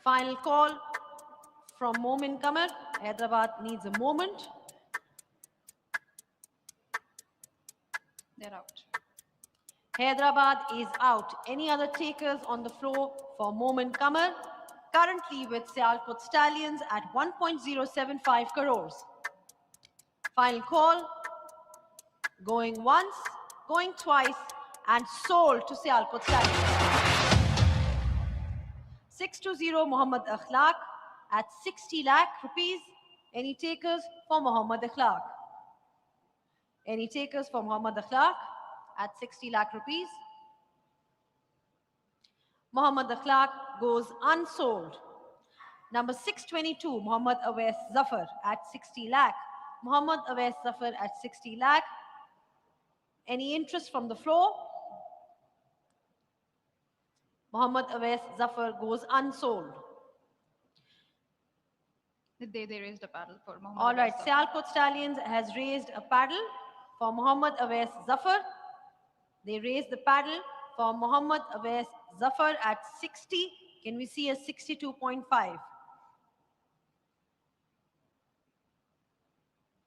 Final call from Momin Kamar. Hyderabad needs a moment. They're out. Hyderabad is out. Any other takers on the floor for Momin Kamar? Currently with Sialkot Stallions at 1.075 crores. Final call. Going once, going twice, and sold to Sialkot Stallions. 620 Muhammad Akhlaq at 60 lakh rupees. Any takers for Muhammad Akhlaq? Any takers for Muhammad Akhlaq at 60 lakh rupees? Muhammad Akhlaq goes unsold. Number 622, Muhammad Awais Zafar at 60 lakh. Muhammad Awais Zafar at 60 lakh. Any interest from the floor? Mohammad Awais Zafar goes unsold. They raised a paddle for Mohammad. All right, Awais Zafar. Sialkot Stallions has raised a paddle for Mohammad Awais Zafar. They raised the paddle for Mohammad Awais Zafar at 60. Can we see a 62.5?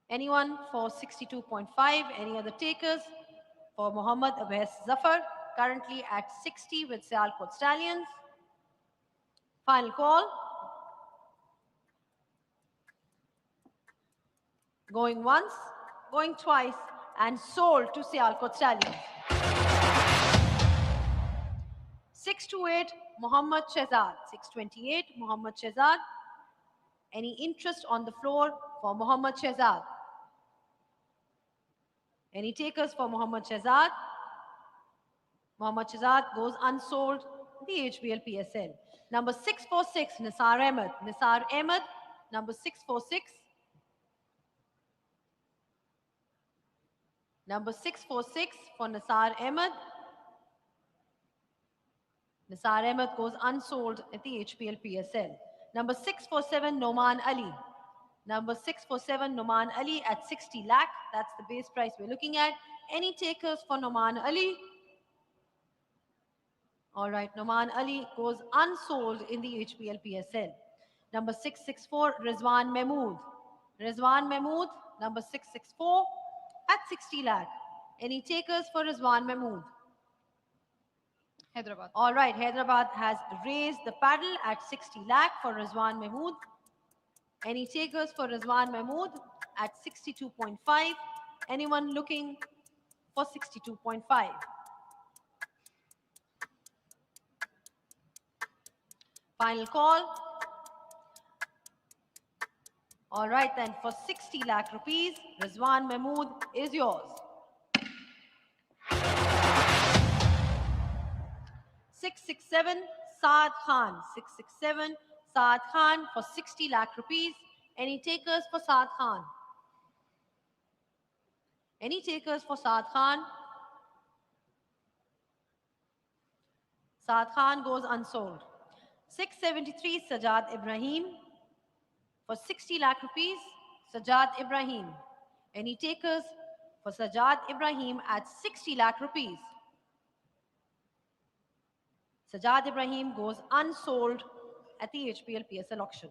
Anyone for 62.5? Any other takers? For Mohammad Awais Zafar, currently at 60 with Sialkot Stallions. Final call. Going once, going twice, and sold to Sialkot Stallions. 628, Mohammad Shehzad. 628, Mohammad Shehzad. Any interest on the floor for Mohammad Shehzad? Any takers for Mohammad Shehzad? Mohammad Shehzad goes unsold, the HBL PSL. Number 646, Nisar Ahmed. Nisar Ahmed, number 646. Number 646 for Nisar Ahmed. Nisar Ahmed goes unsold at the HPL PSL. Number 647, Noman Ali. Number 647, Noman Ali at 60 lakh. That's the base price we're looking at. Any takers for Noman Ali? All right, Noman Ali goes unsold in the HPL PSL. Number 664, Rizwan Mahmood. Rizwan Mahmood, number 664 at 60 lakh. Any takers for Rizwan Mahmood? Hyderabad. All right, Hyderabad has raised the paddle at 60 lakh for Rizwan Mahmood. Any takers for Rizwan Mahmood at 62.5? Anyone looking for 62.5? Final call. All right, then for 60 lakh rupees, Rizwan Mahmood is yours. 667, Saad Khan. 667, Saad Khan for 60 lakh rupees. Any takers for Saad Khan? Any takers for Saad Khan? Saad Khan goes unsold. 673, Sajad Ibrahim for 60 lakh rupees. Sajad Ibrahim. Any takers for Sajad Ibrahim at 60 lakh rupees? Sajad Ibrahim goes unsold at the HPL PSL auction.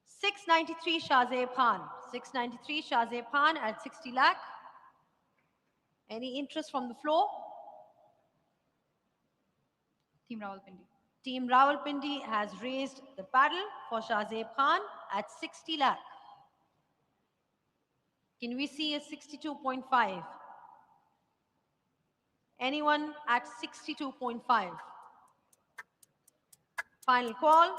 693, Shahzeb Khan. 693, Shahzeb Khan at 60 lakh. Any interest from the floor? Team Rawalpindi. Team Rawalpindi has raised the paddle for Shahzeb Khan at 60 lakh. Can we see a 62.5? Anyone at 62.5? Final call.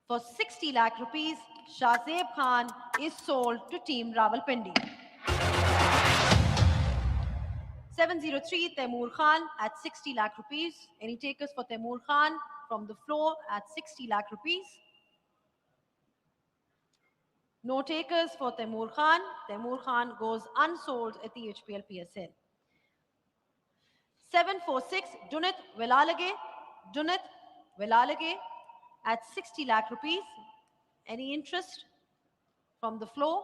For 60 lakh rupees, Shahzeb Khan is sold to Team Rawalpindi. 703, Taimur Khan at 60 lakh rupees. Any takers for Taimur Khan from the floor at 60 lakh rupees? No takers for Taimur Khan. Taimur Khan goes unsold at the HPL PSL. 746, Dunit Velalage. Dunit Velalage at 60 lakh rupees. Any interest from the floor?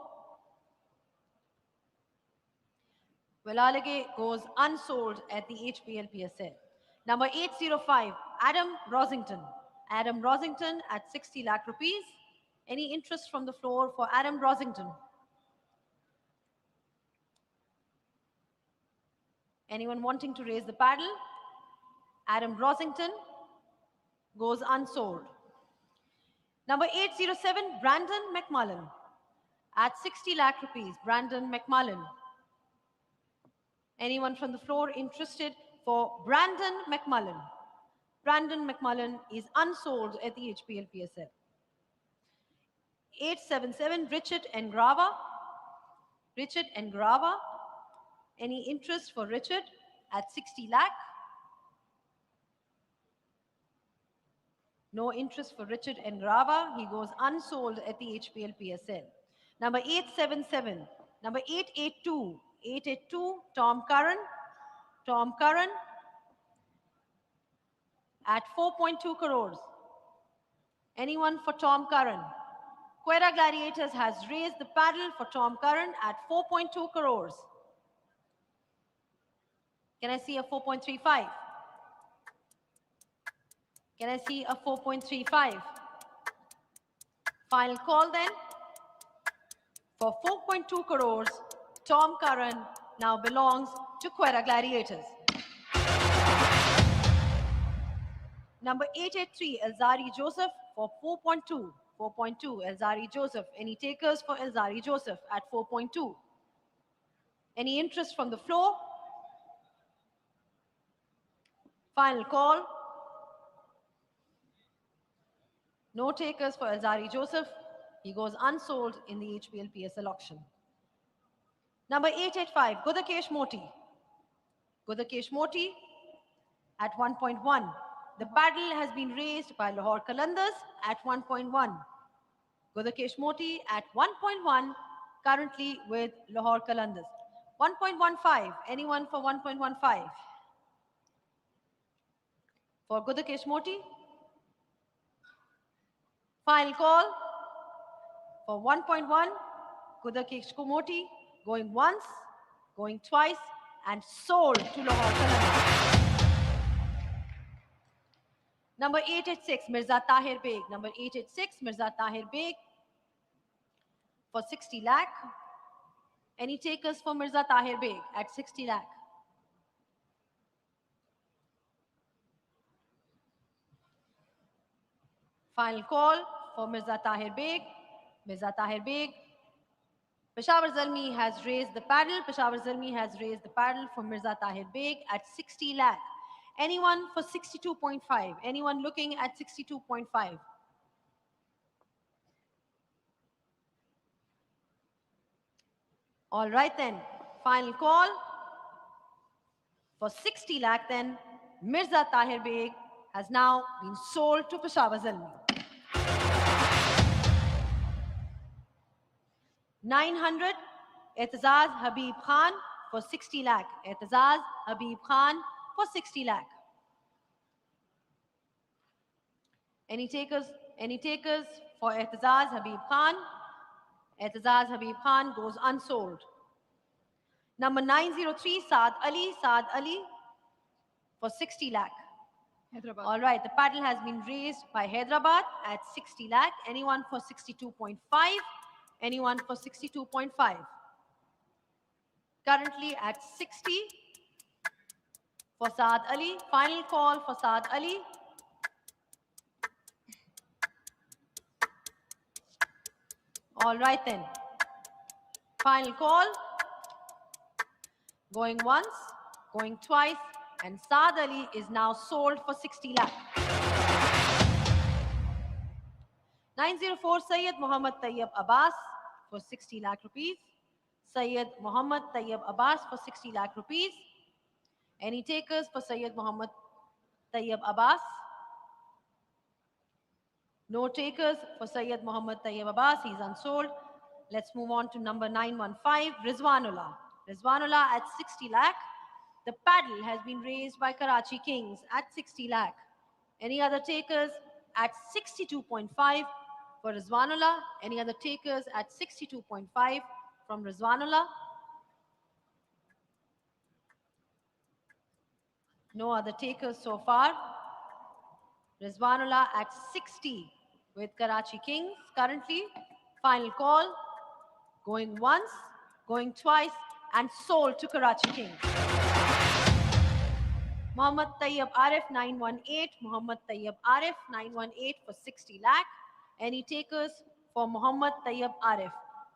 Velalage goes unsold at the HPL PSL. Number 805, Adam Rosington. Adam Rosington at 60 lakh rupees. Any interest from the floor for Adam Rosington? Anyone wanting to raise the paddle? Adam Rosington goes unsold. Number 807, Brandon McMullen at 60 lakh rupees. Brandon McMullen. Anyone from the floor interested for Brandon McMullen? Brandon McMullen is unsold at the HPL PSL. 877, Richard Engrava. Richard Engrava. Any interest for Richard at 60 lakh? No interest for Richard Engrava. He goes unsold at the HPL PSL. Number 877. Number 882, 882, Tom Curran. Tom Curran at 4.2 crores. Anyone for Tom Curran? Quetta Gladiators has raised the paddle for Tom Curran at 4.2 crores. Can I see a 4.35? Can I see a 4.35? Final call then. For 4.2 crores, Tom Curran now belongs to Quetta Gladiators. Number 883, Elzari Joseph for 4.2. 4.2, Elzari Joseph. Any takers for Elzari Joseph at 4.2? Any interest from the floor? Final call. No takers for Elzari Joseph. He goes unsold in the HPL PSL auction. Number 885, Gudakesh Moti. Gudakesh Moti at 1.1. The paddle has been raised by Lahore Qalandars at 1.1. Gudakesh Moti at 1.1, currently with Lahore Qalandars. 1.15, anyone for 1.15? For Gudakesh Moti? Final call for 1.1, Gudakesh Moti, going once, going twice, and sold to Lahore Qalandars. Number 886, Mirza Tahir Beg. Number 886, Mirza Tahir Beg for 60 lakh. Any takers for Mirza Tahir Beg at 60 lakh? Final call for Mirza Tahir Beg. Mirza Tahir Beg. Peshawar Zalmi has raised the paddle. Peshawar Zalmi has raised the paddle for Mirza Tahir Beg at 60 lakh. Anyone for 62.5? Anyone looking at 62.5? All right then, final call for 60 lakh then. Mirza Tahir Beg has now been sold to Peshawar Zalmi. 900, Etazaz Habib Khan for 60 lakh. Etazaz Habib Khan for 60 lakh. Any takers? Any takers for Etazaz Habib Khan? Etazaz Habib Khan goes unsold. Number 903, Saad Ali. Saad Ali for 60 lakh. Hyderabad. All right, the paddle has been raised by Hyderabad at 60 lakh. Anyone for 62.5? Anyone for 62.5? Currently at 60 for Saad Ali. Final call for Saad Ali. All right then. Final call. Going once, going twice, and Saad Ali is now sold for 60 lakh. 904, Sayyid Muhammad Tayyib Abbas for 60 lakh rupees. Sayyid Muhammad Tayyib Abbas for 60 lakh rupees. Any takers for Sayyid Muhammad Tayyib Abbas? No takers for Sayyid Muhammad Tayyib Abbas. He's unsold. Let's move on to number 915, Rizwanullah. Rizwanullah at 60 lakh. The paddle has been raised by Karachi Kings at 60 lakh. Any other takers at 62.5 for Rizwanullah? Any other takers at 62.5 from Rizwanullah? No other takers so far. Rizwanullah at 60 with Karachi Kings currently. Final call. Going once, going twice, and sold to Karachi Kings. Muhammad Tayyib Arif 918. Muhammad Tayyib Arif 918 for 60 lakh. Any takers for Muhammad Tayyib Arif?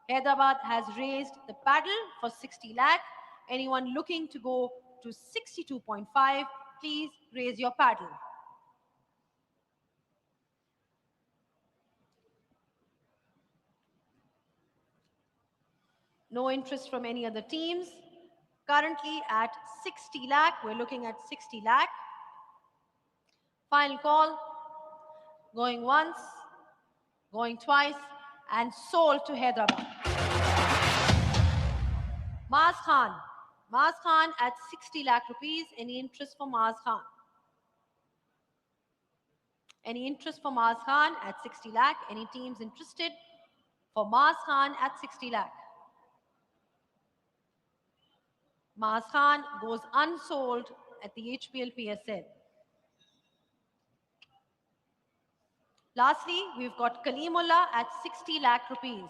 Hyderabad has raised the paddle for 60 lakh. Anyone looking to go to 62.5, please raise your paddle. No interest from any other teams. Currently at 60 lakh, we're looking at 60 lakh. Final call, going once, going twice, and sold to Hyderabad. Maaz Khan. Maaz Khan at 60 lakh rupees. Any interest for Maaz Khan? Any interest for Maaz Khan at 60 lakh? Any teams interested for Maaz Khan at 60 lakh? Maaz Khan goes unsold at the HPL PSL. Lastly, we've got Kalimullah at 60 lakh rupees.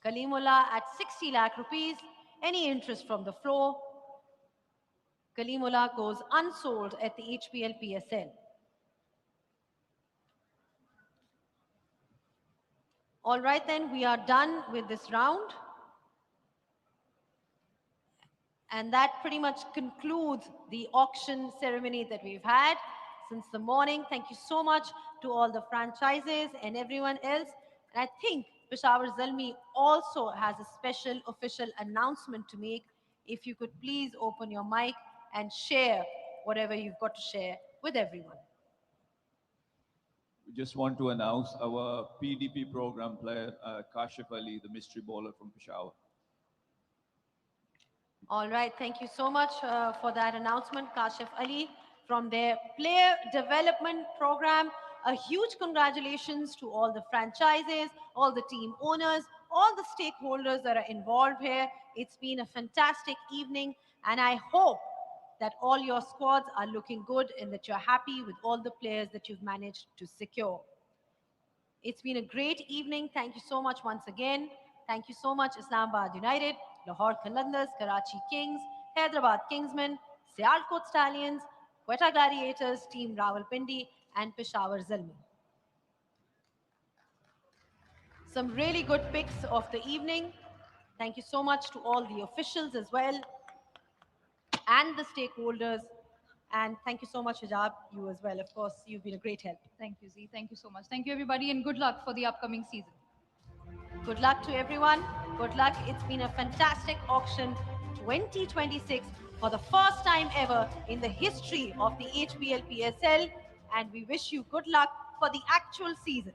Kalimullah at 60 lakh rupees. Any interest from the floor? Kalimullah goes unsold at the HPL PSL. All right, then we are done with this round. And that pretty much concludes the auction ceremony that we've had since the morning. Thank you so much to all the franchises and everyone else. And I think Peshawar Zalmi also has a special official announcement to make. If you could please open your mic and share whatever you've got to share with everyone. We just want to announce our PDP program player, Kashif Ali, the mystery bowler from Peshawar. All right, thank you so much for that announcement, Kashif Ali, from their player development program. A huge congratulations to all the franchises, all the team owners, all the stakeholders that are involved here. It's been a fantastic evening, and I hope that all your squads are looking good and that you're happy with all the players that you've managed to secure. It's been a great evening. Thank you so much once again. Thank you so much, Islamabad United, Lahore Qalandars, Karachi Kings, Hyderabad Kingsmen, Sialkot Stallions, Quetta Gladiators, Team Rawalpindi, and Peshawar Zalmi. Some really good picks of the evening. Thank you so much to all the officials as well and the stakeholders. And thank you so much, Hijab, you as well. Of course, you've been a great help. Thank you, Z. Thank you so much. Thank you, everybody, and good luck for the upcoming season. Good luck to everyone. Good luck. It's been a fantastic auction 2026 for the first time ever in the history of the HPL PSL. And we wish you good luck for the actual season.